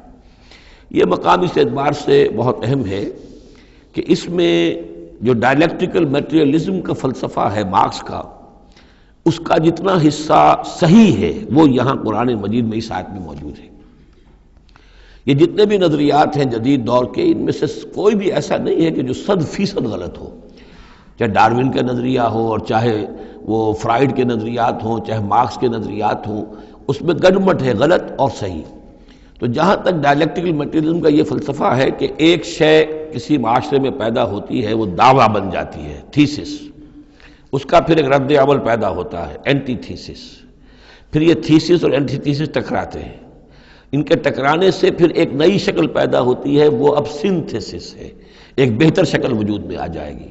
یہ مقام اس اعتبار سے بہت اہم ہے کہ اس میں جو ڈائلیکٹیکل میٹریلزم کا فلسفہ ہے مارکس کا، اس کا جتنا حصہ صحیح ہے وہ یہاں قرآن مجید میں اس آیت میں موجود ہے۔ یہ جتنے بھی نظریات ہیں جدید دور کے، ان میں سے کوئی بھی ایسا نہیں ہے کہ جو 100% غلط ہو، چاہے ڈارون کا نظریہ ہو اور چاہے وہ فرائیڈ کے نظریات ہوں، چاہے مارکس کے نظریات ہوں، اس میں گڈمٹ ہے غلط اور صحیح۔ تو جہاں تک ڈائلیکٹیکل میٹریلزم کا یہ فلسفہ ہے کہ ایک شے کسی معاشرے میں پیدا ہوتی ہے، وہ دعویٰ بن جاتی ہے، تھیسس، اس کا پھر ایک رد عمل پیدا ہوتا ہے، اینٹی تھیسس، پھر یہ تھیسس اور اینٹی تھیسس ٹکراتے ہیں، ان کے ٹکرانے سے پھر ایک نئی شکل پیدا ہوتی ہے، وہ اب سنتھسس ہے، ایک بہتر شکل وجود میں آ جائے گی۔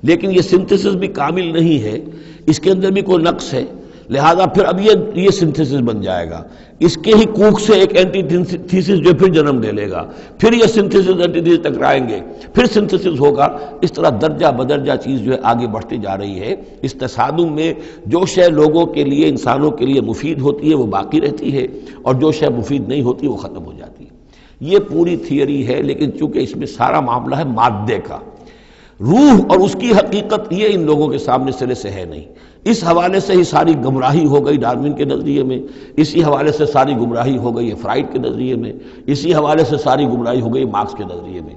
لیکن یہ سنتھسس بھی کامل نہیں ہے، اس کے اندر بھی کوئی نقص ہے، لہذا پھر اب یہ سنتھسس بن جائے گا، اس کے ہی کوکھ سے ایک اینٹی تھیسس جو پھر جنم لے لے گا، پھر یہ سنتھسس اینٹی تھیسس ٹکرائیں گے، پھر سنتھسس ہوگا، اس طرح درجہ بدرجہ چیز جو ہے آگے بڑھتی جا رہی ہے۔ اس تصادم میں جو شے لوگوں کے لیے، انسانوں کے لیے مفید ہوتی ہے وہ باقی رہتی ہے، اور جو شے مفید نہیں ہوتی وہ ختم ہو جاتی ہے۔ یہ پوری تھیوری ہے، لیکن چونکہ اس میں سارا معاملہ ہے مادے کا، روح اور اس کی حقیقت یہ ان لوگوں کے سامنے سرے سے ہے نہیں۔ اس حوالے سے ہی ساری گمراہی ہو گئی ڈارون کے نظریے میں، اسی حوالے سے ساری گمراہی ہو گئی فرائیڈ کے نظریے میں، اسی حوالے سے ساری گمراہی ہو گئی مارکس کے نظریے میں۔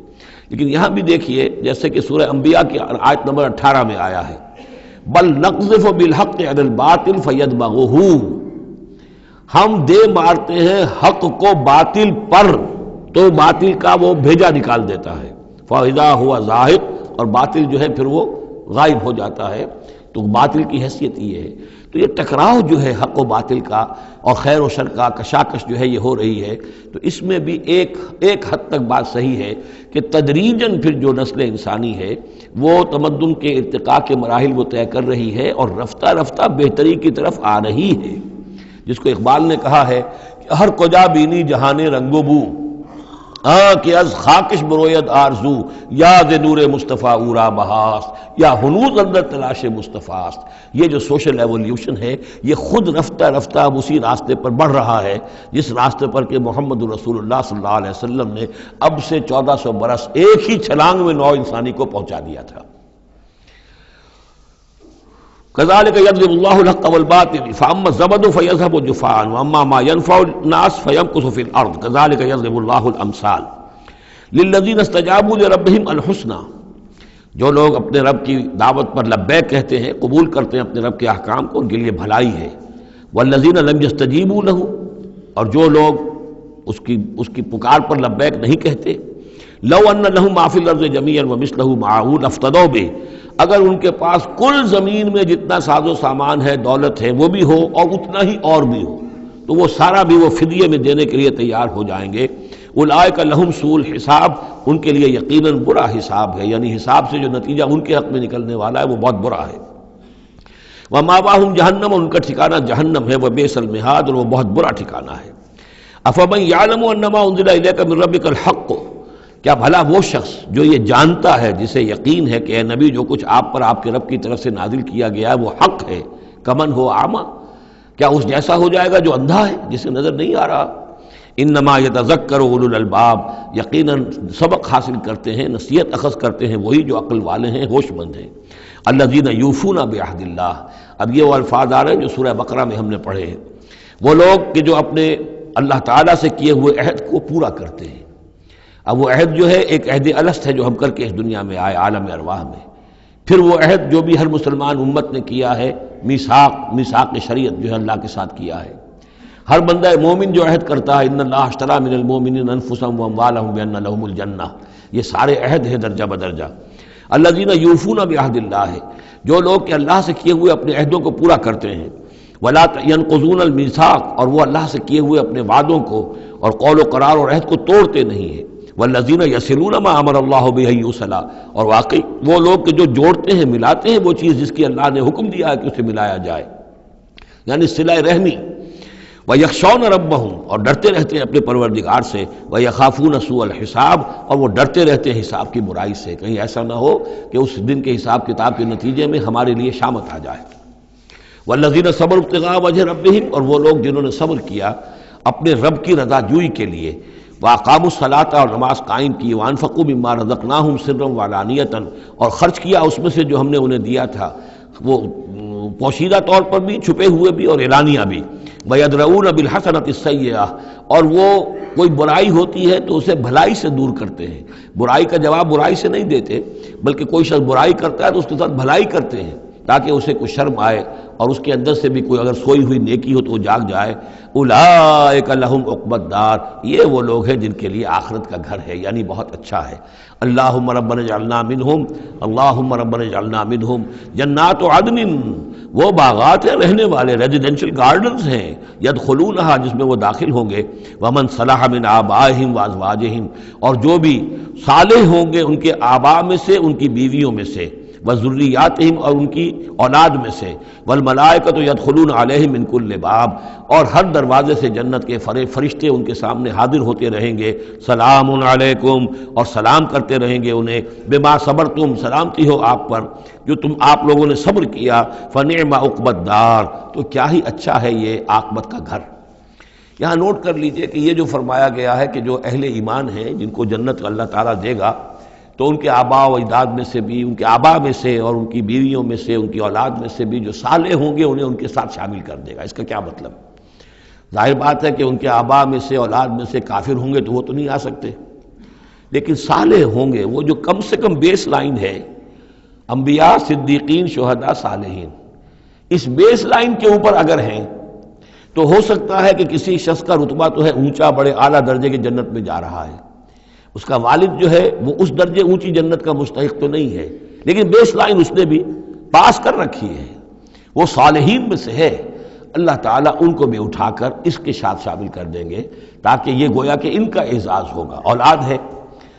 لیکن یہاں بھی دیکھیے، جیسے کہ سورہ انبیاء کی آیت نمبر 18 میں آیا ہے، بل نقذف بالحق علی الباطل فیدمغہ، ہم دے مارتے ہیں حق کو باطل پر تو باطل کا وہ بھیجا نکال دیتا ہے، فاذا ہوا زاہق، اور باطل جو ہے پھر وہ غائب ہو جاتا ہے۔ تو باطل کی حیثیت یہ ہے۔ تو یہ ٹکراؤ جو ہے حق و باطل کا اور خیر و شر کا کشاکش جو ہے یہ ہو رہی ہے، تو اس میں بھی ایک حد تک بات صحیح ہے کہ تدریجاً پھر جو نسل انسانی ہے وہ تمدن کے ارتقاء کے مراحل وہ طے کر رہی ہے اور رفتہ رفتہ بہتری کی طرف آ رہی ہے، جس کو اقبال نے کہا ہے کہ ہر کجا بینی جہانے رنگ و بو، کہ از خاکش بروید آرزو، یاد نور مصطفیٰ اورا بہاست، یا ہنوز اندر تلاش مصطفیٰ۔ یہ جو سوشل ایولیوشن ہے یہ خود رفتہ رفتہ اب اسی راستے پر بڑھ رہا ہے جس راستے پر کہ محمد رسول اللہ صلی اللہ علیہ وسلم نے اب سے 1400 برس ایک ہی چھلانگ میں نو انسانی کو پہنچا دیا تھا۔ كذلك يضرب الله الحق والباطل فاما الزبد فيذهب جفاء واما ما ينفع الناس فيمكث في الارض كذلك يضرب الله الامثال للذين استجابوا لربهم الحسنى، جو لوگ اپنے رب کی دعوت پر لبیک کہتے ہیں، قبول کرتے ہیں اپنے رب کے احکام کو، ان کے لیے بھلائی ہے۔ والذین لم يستجیبوا له، اور جو لوگ اس کی پکار پر لبیک نہیں کہتے، لو ان لهم ما في الارض جميعا ومثله معه لافتدوا به، اگر ان کے پاس کل زمین میں جتنا ساز و سامان ہے، دولت ہے، وہ بھی ہو اور اتنا ہی اور بھی ہو، تو وہ سارا بھی وہ فدیے میں دینے کے لیے تیار ہو جائیں گے۔ اولئک لہم سوء الحساب، ان کے لیے یقیناً برا حساب ہے، یعنی حساب سے جو نتیجہ ان کے حق میں نکلنے والا ہے وہ بہت برا ہے۔ ومأواہم جہنم، ان کا ٹھکانہ جہنم ہے، وبئس المہاد، اور وہ بہت برا ٹھکانہ ہے۔ افمن یعلم انما انزل الیک من ربک الحق، کیا بھلا وہ شخص جو یہ جانتا ہے، جسے یقین ہے کہ اے نبی جو کچھ آپ پر آپ کے رب کی طرف سے نازل کیا گیا ہے وہ حق ہے، کمن ہو اعمیٰ، کیا اس جیسا ہو جائے گا جو اندھا ہے، جسے نظر نہیں آ رہا۔ انما یتذکر اولو الالباب، یقیناً سبق حاصل کرتے ہیں، نصیحت اخذ کرتے ہیں وہی جو عقل والے ہیں، ہوش مند ہیں۔ الذین یوفون بعہد اللہ، اب یہ وہ الفاظ آ رہے ہیں جو سورہ بقرہ میں ہم نے پڑھے ہیں، وہ لوگ کہ جو اپنے اللہ تعالیٰ سے کیے ہوئے عہد کو پورا کرتے ہیں۔ اب وہ عہد جو ہے ایک عہد الست ہے جو ہم کر کے اس دنیا میں آئے عالم ارواح میں، پھر وہ عہد جو بھی ہر مسلمان امت نے کیا ہے، میثاق شریعت جو ہے اللہ کے ساتھ کیا ہے۔ ہر بندہ مومن جو عہد کرتا ہے، ان اللہ اشتری من المؤمنین انفسهم واموالهم بان لهم الجنہ، یہ سارے عہد ہیں درجہ بدرجہ۔ الذین یوفون بعہد اللہ، جو لوگ کہ اللہ سے کیے ہوئے اپنے عہدوں کو پورا کرتے ہیں، ولا ينقضون الميثاق، اور وہ اللہ سے کیے ہوئے اپنے وعدوں کو اور قول و قرار اور عہد کو توڑتے نہیں ہیں۔ والذین یصلون ما امر اللہ بہ ان یوصل، اور واقعی وہ لوگ کہ جو جوڑتے ہیں، ملاتے ہیں وہ چیز جس کی اللہ نے حکم دیا ہے کہ اسے ملایا جائے، یعنی صلہ رحمی۔ وَيَخْشَوْنَ رَبَّهُمْ، اور ڈرتے رہتے ہیں اپنے پروردگار سے، وَيَخَافُونَ سُوءَ الْحِسَابِ، اور وہ ڈرتے رہتے ہیں حساب کی برائی سے، کہیں ایسا نہ ہو کہ اس دن کے حساب کتاب کے نتیجے میں ہمارے لیے شامت آ جائے۔ وَالَّذِينَ صَبَرُوا ابْتِغَاءَ وَجْهِ رَبِّهِمْ، اور وہ لوگ جنہوں نے صبر کیا اپنے رب کی رضا جوئی کے لیے، واقاموا الصلاۃ، اور نماز قائم کی، وانفقوا مما رزقناہم سرا وعلانیۃ، اور خرچ کیا اس میں سے جو ہم نے انہیں دیا تھا، وہ پوشیدہ طور پر بھی، چھپے ہوئے بھی اور اعلانیہ بھی، وَيَدْرَؤُونَ بِالْحَسَنَةِ السَّيِّئَةِ، اور وہ کوئی برائی ہوتی ہے تو اسے بھلائی سے دور کرتے ہیں، برائی کا جواب برائی سے نہیں دیتے، بلکہ کوئی شخص برائی کرتا ہے تو اس کے ساتھ بھلائی کرتے ہیں تاکہ اسے کوئی شرم آئے اور اس کے اندر سے بھی کوئی اگر سوئی ہوئی نیکی ہو تو وہ جاگ جائے۔ اولئک لہم عقبی الدار، یہ وہ لوگ ہیں جن کے لیے آخرت کا گھر ہے، یعنی بہت اچھا ہے۔ اللہم ربنا اجعلنا منہم، اللہم ربنا اجعلنا منہم۔ جنات عدن، وہ باغات ہیں رہنے والے، ریزیڈینشل گارڈنز ہیں، یدخلونہا، جس میں وہ داخل ہوں گے، ومن صلح من آبائہم وازواجہم، اور جو بھی صالح ہوں گے ان کے آباء میں سے، ان کی بیویوں میں سے، وذریاتہم، اور ان کی اولاد میں سے، والملائکۃ یدخلون علیہم من کل باب، اور ہر دروازے سے جنت کے فرشتے ان کے سامنے حاضر ہوتے رہیں گے، سلام علیکم، اور سلام کرتے رہیں گے انہیں، بما صبرتم، سلامتی ہو آپ پر جو آپ لوگوں نے صبر کیا، فنعم عقبی الدار، تو کیا ہی اچھا ہے یہ عاقبت کا گھر۔ یہاں نوٹ کر لیجئے کہ یہ جو فرمایا گیا ہے کہ جو اہل ایمان ہیں جن کو جنت اللہ تعالیٰ دے گا، تو ان کے آباء و اجداد میں سے بھی، ان کے آباء میں سے اور ان کی بیویوں میں سے، ان کی اولاد میں سے بھی جو صالح ہوں گے انہیں ان کے ساتھ شامل کر دے گا۔ اس کا کیا مطلب؟ ظاہر بات ہے کہ ان کے آباء میں سے، اولاد میں سے کافر ہوں گے تو وہ تو نہیں آ سکتے، لیکن صالح ہوں گے، وہ جو کم سے کم بیس لائن ہے، انبیاء، صدیقین، شہداء، صالحین، اس بیس لائن کے اوپر اگر ہیں تو ہو سکتا ہے کہ کسی شخص کا رتبہ تو ہے اونچا، بڑے اعلیٰ درجے کی جنت میں جا رہا ہے، اس کا والد جو ہے وہ اس درجے اونچی جنت کا مستحق تو نہیں ہے، لیکن بیس لائن اس نے بھی پاس کر رکھی ہے، وہ صالحین میں سے ہے۔ اللہ تعالیٰ ان کو بھی اٹھا کر اس کے ساتھ شامل کر دیں گے، تاکہ یہ گویا کہ ان کا اعزاز ہوگا۔ اولاد ہے،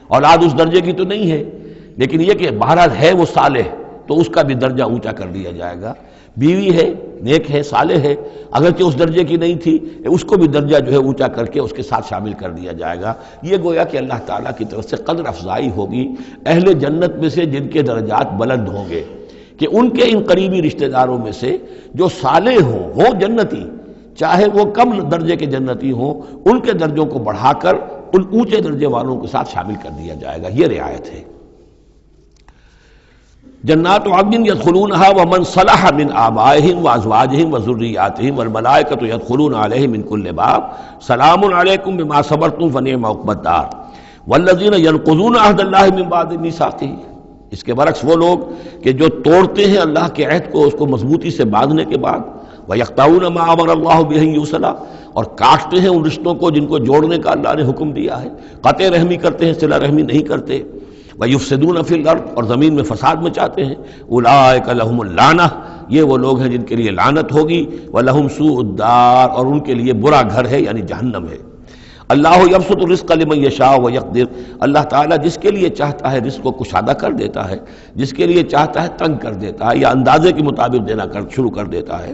اولاد اس درجے کی تو نہیں ہے، لیکن یہ کہ بہرحال ہے وہ صالح، تو اس کا بھی درجہ اونچا کر دیا جائے گا۔ بیوی ہے، نیک ہے، صالح ہے، اگرچہ اس درجے کی نہیں تھی، اس کو بھی درجہ جو ہے اونچا کر کے اس کے ساتھ شامل کر دیا جائے گا۔ یہ گویا کہ اللہ تعالیٰ کی طرف سے قدر افزائی ہوگی اہل جنت میں سے جن کے درجات بلند ہوں گے، کہ ان کے ان قریبی رشتہ داروں میں سے جو صالح ہوں، وہ جنتی، چاہے وہ کم درجے کے جنتی ہوں، ان کے درجوں کو بڑھا کر ان اونچے درجے والوں کے ساتھ شامل کر دیا جائے گا۔ یہ رعایت ہے۔ جنات عدن یدخلونہا ومن صلح من آبائہم وازواجہم وذریاتہم والملائکۃ یدخلون علیہم من کل باب سلام علیکم بما صبرتم فنعم عقبی الدار والذین ینقضون عہد اللہ من بعد میثاقہ۔ اس کے برعکس وہ لوگ کہ جو توڑتے ہیں اللہ کے عہد کو، اس کو مضبوطی سے باندھنے کے بعد، وَيَقْطَعُونَ مَا أَمَرَ اللَّهُ بِهِ أَن يُوصَلَ، اور کاٹتے ہیں ان رشتوں کو جن کو جوڑنے کا اللہ نے حکم دیا ہے، قطع رحمی کرتے ہیں، صلہ رحمی نہیں کرتے، وَيُفْسِدُونَ فِي الْأَرْضِ، اور زمین میں فساد مچاتے ہیں، أُولَٰئِكَ لَهُمُ اللَّعْنَةُ، یہ وہ لوگ ہیں جن کے لیے لعنت ہوگی، وَلَهُمْ سُوءُ الدَّارِ، اور ان کے لیے برا گھر ہے یعنی جہنم ہے۔ اللہ یبسط الرزق لمن یشاء ویقدر، اللہ تعالیٰ جس کے لیے چاہتا ہے رزق کو کشادہ کر دیتا ہے، جس کے لیے چاہتا ہے تنگ کر دیتا ہے یا اندازے کے مطابق دینا شروع کر دیتا ہے۔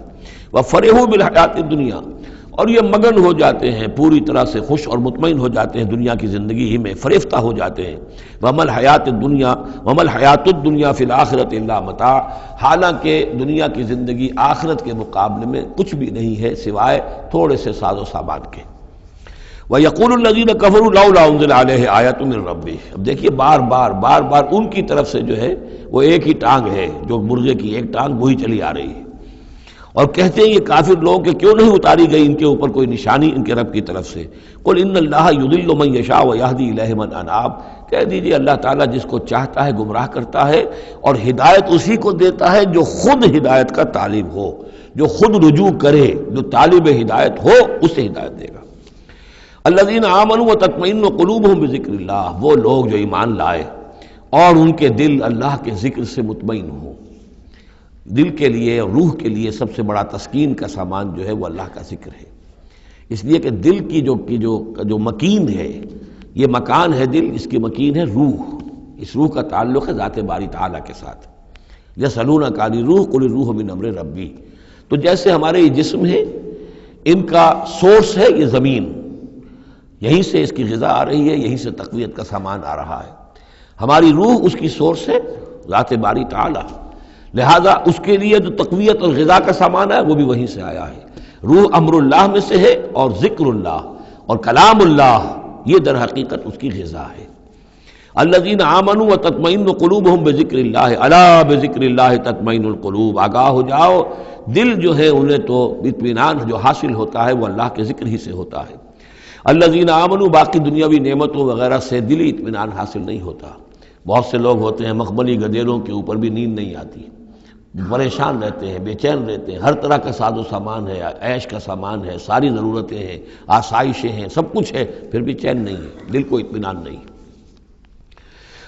وَفَرِحُوا بِالْحَيَاةِ الدُّنْيَا، اور یہ مگن ہو جاتے ہیں، پوری طرح سے خوش اور مطمئن ہو جاتے ہیں دنیا کی زندگی ہی میں، فریفتہ ہو جاتے ہیں۔ وَمَا الْحَيَاةُ الدُّنْيَا وَمَا الْحَيَاةُ الدُّنْيَا فِي الْآخِرَةِ إِلَّا مَتَاعٌ، حالانکہ دنیا کی زندگی آخرت کے مقابلے میں کچھ بھی نہیں ہے سوائے تھوڑے سے ساز و سامان کے۔ وَيَقُولُ الَّذِينَ كَفَرُوا لَوْلَا أُنزِلَ عَلَيْهِ آيَةٌ مِّن رَّبِّهِ، اب دیکھیے بار بار ان کی طرف سے جو ہے وہ ایک ہی ٹانگ ہے، جو مرغے کی ایک ٹانگ وہی چلی آ رہی ہے، اور کہتے ہیں یہ کافر لوگ کہ کیوں نہیں اتاری گئی ان کے اوپر کوئی نشانی ان کے رب کی طرف سے۔ قُلْ إِنَّ اللَّهَ يُضِلُّ مَن يَشَاءُ وَيَهْدِي إِلَيْهِ مَنْ أَنَابَ، کہہ دیجئے اللہ تعالیٰ جس کو چاہتا ہے گمراہ کرتا ہے، اور ہدایت اسی کو دیتا ہے جو خود ہدایت کا طالب ہو، جو خود رجوع کرے، جو طالب ہدایت ہو اسے ہدایت دے گا۔ الذین آمنوا وتطمئن قلوبہم بذکر اللہ، وہ لوگ جو ایمان لائے اور ان کے دل اللہ کے ذکر سے مطمئن ہوں۔ دل کے لیے اور روح کے لیے سب سے بڑا تسکین کا سامان جو ہے وہ اللہ کا ذکر ہے، اس لیے کہ دل کی جو مکین ہے، یہ مکان ہے دل، اس کی مکین ہے روح، اس روح کا تعلق ہے ذات باری تعالیٰ کے ساتھ۔ یسألونک عن الروح قل الروح من امر ربی، تو جیسے ہمارے یہ جسم ہے، ان کا سورس ہے یہ زمین، یہیں سے اس کی غذا آ رہی ہے، یہیں سے تقویت کا سامان آ رہا ہے۔ ہماری روح اس کی سورس ہے ذات باری تعالیٰ، لہذا اس کے لیے جو تقویت اور غذا کا سامان ہے وہ بھی وہیں سے آیا ہے۔ روح امر اللہ میں سے ہے، اور ذکر اللہ اور کلام اللہ یہ در حقیقت اس کی غذا ہے۔ الذین آمنوا وتطمئن قلوبہم بذکر اللہ الا بذکر اللہ تطمئن القلوب، آگاہ ہو جاؤ، دل جو ہے انہیں تو اطمینان جو حاصل ہوتا ہے وہ اللہ کے ذکر ہی سے ہوتا ہے۔ الذین آمنوا، باقی دنیاوی نعمتوں وغیرہ سے دلی اطمینان حاصل نہیں ہوتا۔ بہت سے لوگ ہوتے ہیں مخملی گدیروں کے اوپر بھی نیند نہیں آتی، پریشان رہتے ہیں، بے چین رہتے ہیں، ہر طرح کا ساز و سامان ہے، عیش کا سامان ہے، ساری ضرورتیں ہیں، آسائشیں ہیں، سب کچھ ہے، پھر بھی چین نہیں ہے، دل کو اطمینان نہیں۔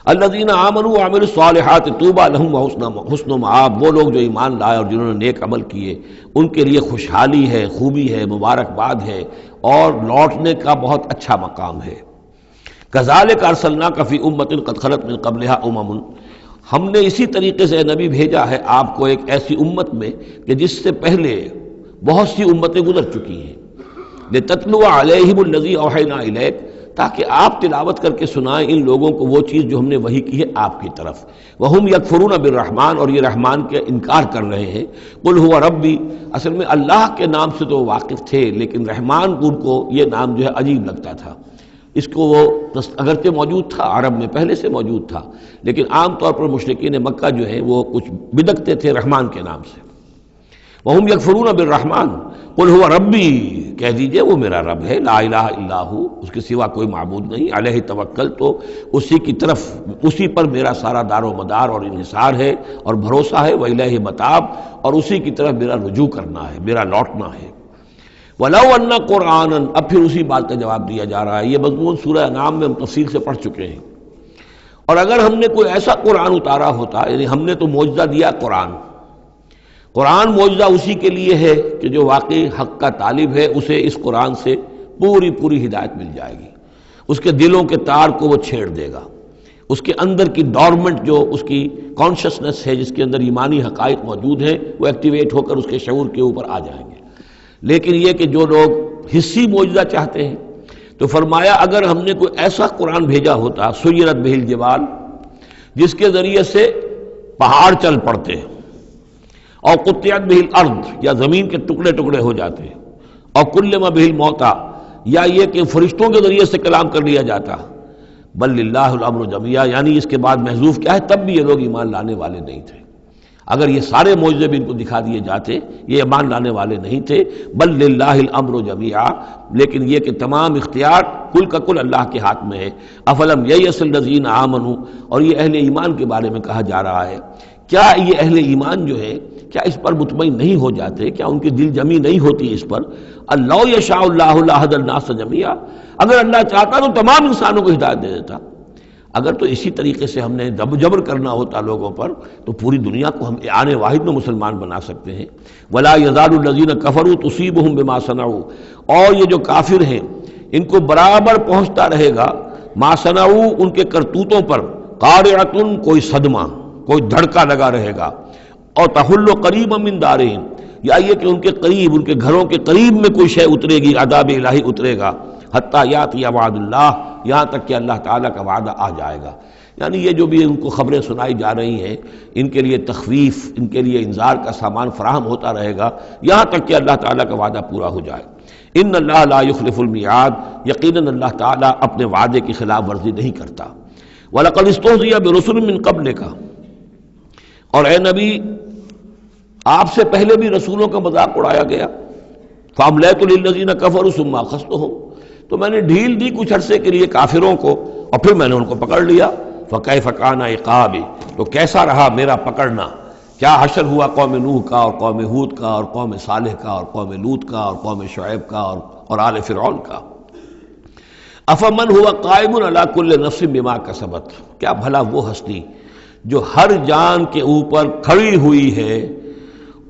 الذین آمنوا وعملوا الصالحات طوبی لہم وحسن مآب، وہ لوگ جو ایمان لائے اور جنہوں نے نیک عمل کیے ان کے لیے خوشحالی ہے، خوبی ہے، مبارکباد ہے اور لوٹنے کا بہت اچھا مقام ہے۔ کذالک ارسلناک فی امۃ قد خلت من قبلھا امم، ہم نے اسی طریقے سے نبی بھیجا ہے آپ کو ایک ایسی امت میں کہ جس سے پہلے بہت سی امتیں گزر چکی ہیں، لتتلو علیہم الذی اوحینا الیک، تاکہ آپ تلاوت کر کے سنائیں ان لوگوں کو وہ چیز جو ہم نے وحی کی ہے آپ کی طرف۔ وہم یکفرون بالرحمن، اور یہ رحمان کے انکار کر رہے ہیں۔ قل هو ربی، اصل میں اللہ کے نام سے تو واقف تھے لیکن رحمان ان کو یہ نام جو ہے عجیب لگتا تھا، اس کو وہ اگرچہ موجود تھا عرب میں پہلے سے موجود تھا، لیکن عام طور پر مشرکین مکہ جو ہیں وہ کچھ بدکتے تھے رحمان کے نام سے۔ وہم یکفرون بالرحمن قل هو ربی، کہہ دیجئے وہ میرا رب ہے، لا الہ الا ہو، اس کے سوا کوئی معبود نہیں، علیہ توکل، تو اسی کی طرف، اسی پر میرا سارا دار و مدار اور انحصار ہے اور بھروسہ ہے، وإلیہ متاب، اور اسی کی طرف میرا رجوع کرنا ہے، میرا لوٹنا ہے۔ وَلَوْ أَنَّ قُرْآنًا، اب پھر اسی بات کا جواب دیا جا رہا ہے، یہ مضمون سورہ انعام میں ہم تفصیل سے پڑھ چکے ہیں۔ اور اگر ہم نے کوئی ایسا قرآن اتارا ہوتا، یعنی ہم نے تو معجزہ دیا قرآن معجزہ اسی کے لیے ہے کہ جو واقعی حق کا طالب ہے اسے اس قرآن سے پوری پوری ہدایت مل جائے گی، اس کے دلوں کے تار کو وہ چھیڑ دے گا، اس کے اندر کی ڈورمنٹ جو اس کی کانشسنس ہے، جس کے اندر ایمانی حقائق موجود ہیں، وہ ایکٹیویٹ ہو کر اس کے شعور کے اوپر آ جائیں گے۔ لیکن یہ کہ جو لوگ حصی معجزہ چاہتے ہیں، تو فرمایا اگر ہم نے کوئی ایسا قرآن بھیجا ہوتا سیرت بہ الجبال، جس کے ذریعے سے پہاڑ چل پڑتے اور قطعت بہ الارض، یا زمین کے ٹکڑے ٹکڑے ہو جاتے، اور کلم بہ الموتیٰ، یا یہ کہ فرشتوں کے ذریعے سے کلام کر لیا جاتا، بل للہ الامر جمیعا، یعنی اس کے بعد محذوف کیا ہے، تب بھی یہ لوگ ایمان لانے والے نہیں تھے۔ اگر یہ سارے معجزے بھی ان کو دکھا دیے جاتے یہ ایمان لانے والے نہیں تھے، بل للہ الامر جمیعا، لیکن یہ کہ تمام اختیار کل کا کل اللہ کے ہاتھ میں ہے۔ افلم ییأس الذین آمنوا، اور یہ اہل ایمان کے بارے میں کہا جا رہا ہے، کیا یہ اہل ایمان جو ہے کیا اس پر مطمئن نہیں ہو جاتے، کیا ان کی دل جمی نہیں ہوتی اس پر؟ اللہ یشاء اللہ لہدی الناس جمیعا، اگر اللہ چاہتا تو تمام انسانوں کو ہدایت دے دیتا۔ اگر تو اسی طریقے سے ہم نے جبر کرنا ہوتا لوگوں پر تو پوری دنیا کو ہم آنے واحد میں مسلمان بنا سکتے ہیں۔ ولا یزال الذین کفروا تصیبهم بما صنعوا، اور یہ جو کافر ہیں ان کو برابر پہنچتا رہے گا ما صنعوا، ان کے کرتوتوں پر، قارعۃ، کوئی صدمہ، کوئی دھڑکا لگا رہے گا، اور تحل قریبا من دارہم، یا یہ کہ ان کے قریب، ان کے گھروں کے قریب میں کوئی شے اترے گی، عذاب الہی اترے گا، حتیٰ یاتی وعد اللہ، یہاں تک کہ اللہ تعالیٰ کا وعدہ آ جائے گا۔ یعنی یہ جو بھی ان کو خبریں سنائی جا رہی ہیں، ان کے لیے تخویف، ان کے لیے انذار کا سامان فراہم ہوتا رہے گا یہاں تک کہ اللہ تعالیٰ کا وعدہ پورا ہو جائے۔ ان اللہ لا یخلف المیعاد، یقیناً اللہ تعالیٰ اپنے وعدے کی خلاف ورزی نہیں کرتا۔ وَلَقَدِ اسْتُهْزِئَ بِرُسُلٍ مِّن قَبْلِكَ، اور اے نبی آپ سے پہلے بھی رسولوں کا مذاق اڑایا گیا۔ فَأَمْلَيْتُ لِلَّذِينَ كَفَرُوا ثُمَّ أَخَذْتُهُمْ، تو میں نے ڈھیل دی کچھ عرصے کے لیے کافروں کو اور پھر میں نے ان کو پکڑ لیا۔ فَكَيْفَ كَانَ عِقَابِ، تو کیسا رہا میرا پکڑنا، کیا حشر ہوا قوم نوح کا اور قوم ہود کا اور قوم صالح کا اور قوم لوط کا اور قوم شعیب کا اور آل فرعون کا۔ أَفَمَنْ هُوَ قَائِمٌ عَلَى كُلِّ نَفْسٍ بِمَا كَسَبَتْ، کیا بھلا وہ ہستی جو ہر جان کے اوپر کھڑی ہوئی ہے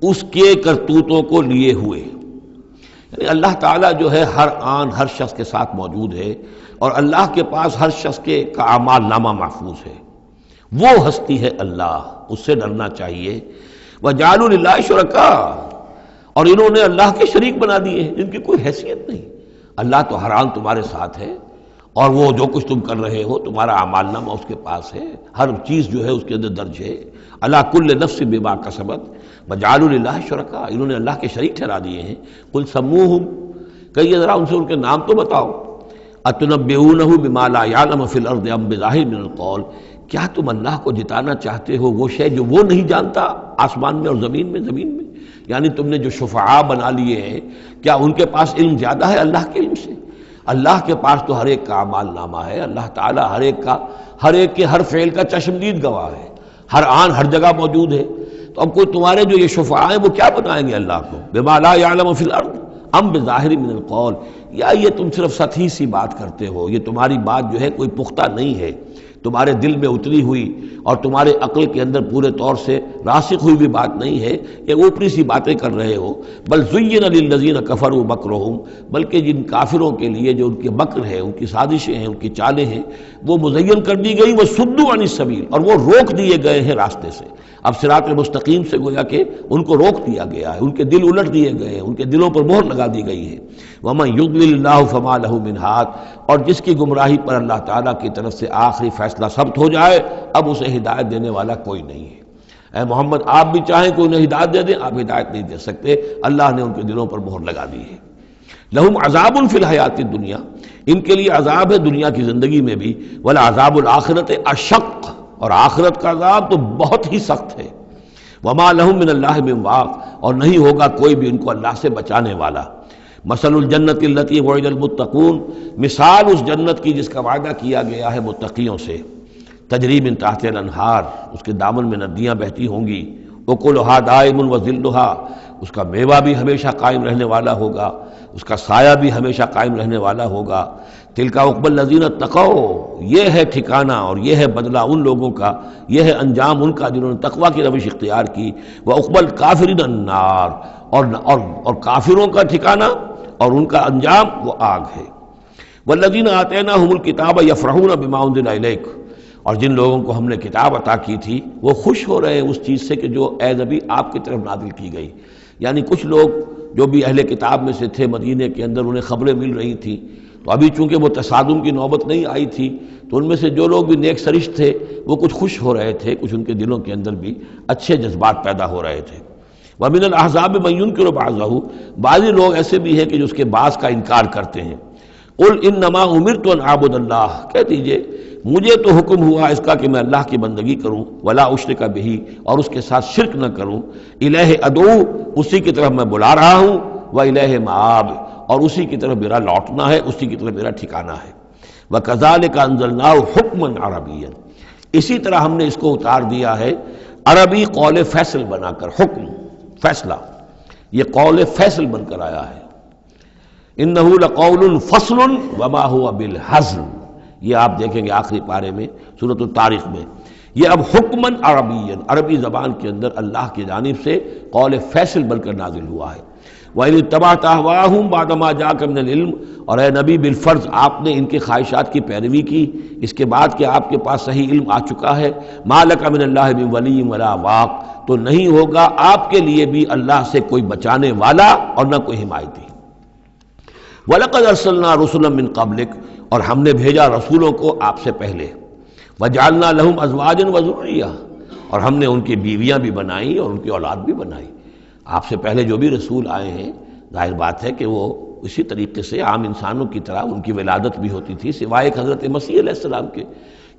اس کے کرتوتوں کو لیے ہوئے۔ یعنی اللہ تعالیٰ جو ہے ہر آن ہر شخص کے ساتھ موجود ہے، اور اللہ کے پاس ہر شخص کے کا اعمال نامہ محفوظ ہے، وہ ہستی ہے اللہ، اس سے ڈرنا چاہیے۔ وَجَعَلُوا لِلَّهِ شُرَكَاءَ، اور انہوں نے اللہ کے شریک بنا دیے ہیں جن کی کوئی حیثیت نہیں۔ اللہ تو ہر آن تمہارے ساتھ ہے، اور وہ جو کچھ تم کر رہے ہو تمہارا اعمال نامہ اس کے پاس ہے، ہر چیز جو ہے اس کے اندر درج ہے۔ عَلَىٰ كُلِّ نَفْسٍ بِمَا كَسَبَتْ وَجَعَلُوا لِلَّهِ شُرَكَاءَ، انہوں نے اللہ کے شریک ٹھہرا دیے ہیں۔ قُلْ سَمُّوهُمْ، کہیے ذرا ان سے ان کے نام تو بتاؤ۔ اتنبئونہ بما لا یعلم فی الارض ام بظاہر من القول، کیا تم اللہ کو جتانا چاہتے ہو وہ شے جو وہ نہیں جانتا آسمان میں اور زمین میں؟ یعنی تم نے جو شفعاء بنا لیے ہیں، کیا ان کے پاس علم زیادہ ہے اللہ کے علم سے؟ اللہ کے پاس تو ہر ایک کا اعمال نامہ ہے، اللہ تعالیٰ ہر ایک کے ہر فعل کا چشمدید گواہ ہے، ہر آن ہر جگہ موجود ہے۔ تو اب کوئی تمہارے جو یہ شفعاء ہیں وہ کیا بتائیں گے اللہ کو؟ بما لا یعلم فی الارض ام بظاہر من القول، یا یہ تم صرف سطحی سی بات کرتے ہو، یہ تمہاری بات جو ہے کوئی پختہ نہیں ہے، تمہارے دل میں اتری ہوئی اور تمہارے عقل کے اندر پورے طور سے راسخ ہوئی بھی بات نہیں ہے، یہ اوپری سی باتیں کر رہے ہو۔ بل زین للذین کفروا مکرہم، بلکہ جن کافروں کے لیے جو ان کے مکر ہے، ان کی سازشیں ہیں، ان کی چالیں ہیں، وہ مزین کر دی گئی، وہ صدوا عن السبیل، اور وہ روک دیے گئے ہیں راستے سے۔ اب صراط مستقیم سے گویا کہ ان کو روک دیا گیا ہے، ان کے دل الٹ دیے گئے ہیں، ان کے دلوں پر مہر لگا دی گئی ہے۔ وَمَن يُضْلِلِ اللَّهُ فَمَا لَهُ مِنْ هَادٍ، اور جس کی گمراہی پر اللہ تعالیٰ کی طرف سے آخری فیصلہ ثبت ہو جائے، اب اسے ہدایت دینے والا کوئی نہیں ہے۔ اے محمد، آپ بھی چاہیں کوئی انہیں ہدایت دے دیں، آپ ہدایت نہیں دے سکتے، اللہ نے ان کے دلوں پر مہر لگا دی ہے۔ لَهُمْ عَذَابٌ فِي الْحَيَاةِ الدُّنْيَا، ان کے لیے عذاب ہے دنیا کی زندگی میں بھی، وَلَعَذَابُ الْآخِرَةِ أَشَقُّ، اور آخرت کا عذاب تو بہت ہی سخت ہے۔ وما لہم من اللہ من واق، اور نہیں ہوگا کوئی بھی ان کو اللہ سے بچانے والا۔ مثل الجنت التی وعد المتقون، مثال اس جنت کی جس کا وعدہ کیا گیا ہے متقیوں سے، تجری من تحت الانہار، اس کے دامن میں ندیاں بہتی ہوں گی، اکلھا دائم وظلھا، اس کا میوہ بھی ہمیشہ قائم رہنے والا ہوگا، اس کا سایہ بھی ہمیشہ قائم رہنے والا ہوگا۔ تلک عقبی الذین اتقوا، یہ ہے ٹھکانہ اور یہ ہے بدلہ ان لوگوں کا، یہ ہے انجام ان کا جنہوں نے تقوی کی روش اختیار کی۔ وعقبی الکافرین النار، اور کافروں کا ٹھکانہ اور ان کا انجام وہ آگ ہے۔ والذین آتیناہم الکتاب یفرحون بما انزل الیک، اور جن لوگوں کو ہم نے کتاب عطا کی تھی وہ خوش ہو رہے ہیں اس چیز سے کہ جو اے نبی آپ کی طرف نازل کی گئی۔ یعنی کچھ لوگ جو بھی اہل کتاب میں سے تھے مدینے کے اندر، انہیں خبریں مل رہی تھیں، تو ابھی چونکہ وہ تصادم کی نوبت نہیں آئی تھی، تو ان میں سے جو لوگ بھی نیک سرشت تھے وہ کچھ خوش ہو رہے تھے، کچھ ان کے دلوں کے اندر بھی اچھے جذبات پیدا ہو رہے تھے۔ وَمِنَ الْأَحْزَابِ مَن يُنْكِرُ بَعْضَهُ، بعضی لوگ ایسے بھی ہیں کہ جو اس کے بعض کا انکار کرتے ہیں۔ قُلْ إِنَّمَا أُمِرْتُ أَنْ أَعْبُدَ اللَّهَ، کہہ دیجئے مجھے تو حکم ہوا اس کا کہ میں اللہ کی بندگی کروں، ولا اشرک بہ، اور اس کے ساتھ شرک نہ کروں، الہ ادعو، اسی کی طرف میں بلا رہا ہوں، والہ مآب، اور اسی کی طرف میرا لوٹنا ہے، اسی کی طرف میرا ٹھکانہ ہے۔ وکذالک انزلناہ حکما عربیا، اسی طرح ہم نے اس کو اتار دیا ہے عربی قول فیصل بنا کر، حکم فیصلہ، یہ قول فیصل بن کر آیا ہے۔ انہ لقول فصل وما هو بالہزل، یہ آپ دیکھیں گے آخری پارے میں سورۃ الطارق میں، یہ اب حکمن عربی، عربی زبان کے اندر اللہ کی جانب سے قول فیصل بن کر نازل ہوا ہے۔ وَإِنِ اتَّبَعْتَ أَهْوَاءَهُمْ بَعْدَ مَا جَاءَكَ مِنَ الْعِلْمِ، اور اے نبی بالفرض آپ نے ان کی خواہشات کی پیروی کی اس کے بعد کہ آپ کے پاس صحیح علم آ چکا ہے۔ مَا لَكَ مِنَ اللَّهِ مِن وَلِيٍّ وَلَا وَاقٍ، تو نہیں ہوگا آپ کے لیے بھی اللہ سے کوئی بچانے والا اور نہ کوئی حمایتی۔ وَلَقَدْ أَرْسَلْنَا رُسُلًا مِّن قَبْلِكَ، اور ہم نے بھیجا رسولوں کو آپ سے پہلے۔ وَجَعَلْنَا لَهُمْ أَزْوَاجًا وَذُرِّيَّةً، اور ہم نے ان کی بیویاں بھی بنائیں اور ان کی اولاد بھی بنائی۔ آپ سے پہلے جو بھی رسول آئے ہیں، ظاہر بات ہے کہ وہ اسی طریقے سے عام انسانوں کی طرح ان کی ولادت بھی ہوتی تھی، سوائے ایک حضرت مسیح علیہ السلام کے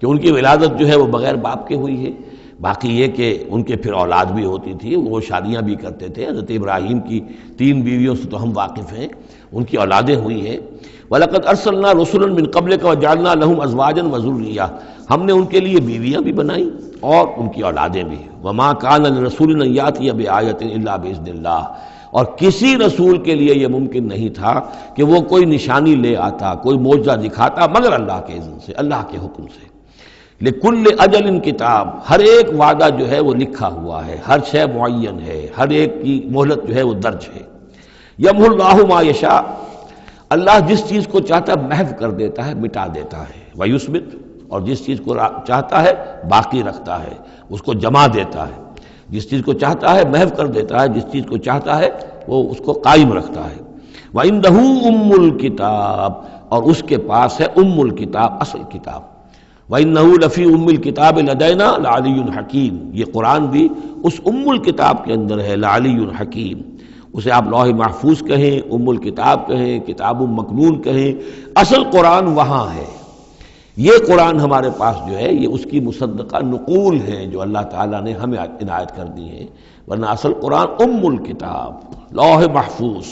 کہ ان کی ولادت جو ہے وہ بغیر باپ کے ہوئی ہے۔ باقی یہ کہ ان کے پھر اولاد بھی ہوتی تھی، وہ شادیاں بھی کرتے تھے۔ حضرت ابراہیم کی 3 بیویوں سے تو ہم واقف ہیں، ان کی اولادیں ہوئی ہیں۔ وَلَقَدْ أَرْسَلْنَا رُسُلًا مِّن قَبْلِكَ وَجَعَلْنَا لَهُمْ أَزْوَاجًا وَذُرِّيَّةً، ہم نے ان کے لیے بیویاں بھی بنائیں اور ان کی اولادیں بھی۔ وَمَا كَانَ لِرَسُولٍ أَن يَأْتِيَ بِآيَةٍ إِلَّا بِإِذْنِ اللَّهِ، اور کسی رسول کے لیے یہ ممکن نہیں تھا کہ وہ کوئی نشانی لے آتا، کوئی معجزہ دکھاتا، مگر اللہ کے اذن سے، اللہ کے حکم سے۔ لِكُلِّ أَجَلٍ کتاب، ہر ایک وعدہ جو ہے وہ لکھا ہوا ہے، ہر شے معین ہے، ہر ایک کی مہلت جو ہے وہ درج ہے۔ یمحو اللہ ما یشاء، اللہ جس چیز کو چاہتا ہے محو کر دیتا ہے، مٹا دیتا ہے۔ ویثبت، اور جس چیز کو چاہتا ہے باقی رکھتا ہے، اس کو جمع دیتا ہے۔ جس چیز کو چاہتا ہے محو کر دیتا ہے، جس چیز کو چاہتا ہے وہ اس کو قائم رکھتا ہے۔ وَعِندَهُ أُمُّ الْكِتَابِ، اور اس کے پاس ہے ام الکتاب، اصل کتاب۔ وَإِنَّهُ لَفِي أُمِّ الْكِتَابِ لَدَيْنَا لَعَلِيٌّ حَكِيمٌ، یہ قرآن بھی اس ام الکتاب کے اندر ہے، لَعَلِيٌّ حَكِيمٌ۔ اسے آپ لوح محفوظ کہیں، ام الکتاب کہیں، کتاب مکنون کہیں، اصل قرآن وہاں ہے۔ یہ قرآن ہمارے پاس جو ہے یہ اس کی مصدقہ نقول ہیں جو اللہ تعالیٰ نے ہمیں عنایت کر دی ہیں، ورنہ اصل قرآن ام الکتاب، لوح محفوظ،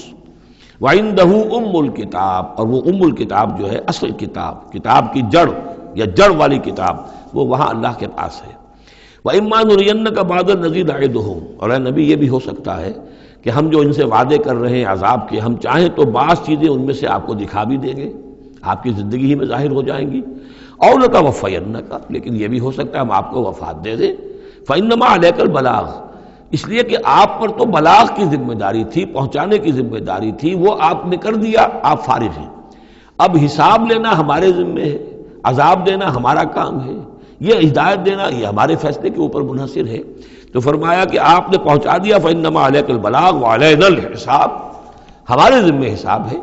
وَعِندَهُ ام الکتاب، اور وہ ام الکتاب جو ہے اصل کتاب، کتاب کی جڑ یا جڑ والی کتاب، وہ وہاں اللہ کے پاس ہے۔ وَإِمَّا نُرِيَنَّكَ بَعْضَ الَّذِي نَعِدُهُمْ، اور اے نبی یہ بھی ہو سکتا ہے کہ ہم جو ان سے وعدے کر رہے ہیں عذاب کے، ہم چاہیں تو بعض چیزیں ان میں سے آپ کو دکھا بھی دیں گے، آپ کی زندگی ہی میں ظاہر ہو جائیں گی، اور لَتَوَفَّيَنَّكَ، لیکن یہ بھی ہو سکتا ہے ہم آپ کو وفات دے دیں۔ فَإِنَّمَا عَلَيْكَ الْبَلَاغُ، اس لیے کہ آپ پر تو بلاغ کی ذمہ داری تھی، پہنچانے کی ذمہ داری تھی، وہ آپ نے کر دیا، آپ فارغ ہیں۔ اب حساب لینا ہمارے ذمہ ہے، عذاب دینا ہمارا کام ہے، یہ ہدایت دینا یہ ہمارے فیصلے کے اوپر منحصر ہے۔ تو فرمایا کہ آپ نے پہنچا دیا، فَإِنَّمَا عَلَيْكَ الْبَلَاغُ وَعَلَيْنَا الْحِسَابُ، ہمارے ذمہ حساب ہے۔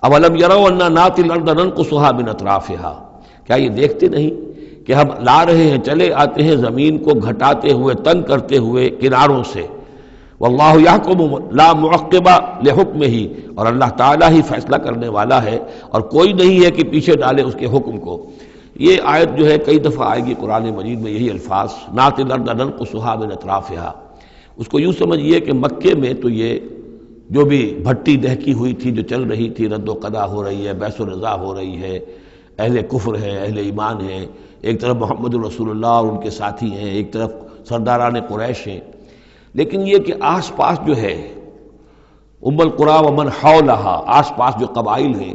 أَوَلَمْ يَرَوْا أَنَّا نَأْتِي الْأَرْضَ نَنْقُصُهَا مِنْ أَطْرَافِهَا، کیا یہ دیکھتے نہیں کہ ہم لا رہے ہیں، چلے آتے ہیں زمین کو گھٹاتے ہوئے، تنگ کرتے ہوئے کناروں سے۔ واللہ یحکم لا معقب لحکمہ، اور اللہ تعالیٰ ہی فیصلہ کرنے والا ہے اور کوئی نہیں ہے کہ پیچھے ڈالے اس کے حکم کو۔ یہ آیت جو ہے کئی دفعہ آئے گی قرآن مجید میں، یہی الفاظ، نَأْتِي الْأَرْضَ نَنْقُصُهَا مِنْ أَطْرَافِهَا۔ اس کو یوں سمجھیے کہ مکے میں تو یہ جو بھی بھٹی دہکی ہوئی تھی، جو چل رہی تھی، رد و قضا ہو رہی ہے، بحث و نزاع ہو رہی ہے، اہل کفر ہیں، اہل ایمان ہیں، ایک طرف محمد الرسول اللہ اور ان کے ساتھی ہیں، ایک طرف سرداران قریش ہیں، لیکن یہ کہ آس پاس جو ہے ام القریٰ ومن حولہا، آس پاس جو قبائل ہیں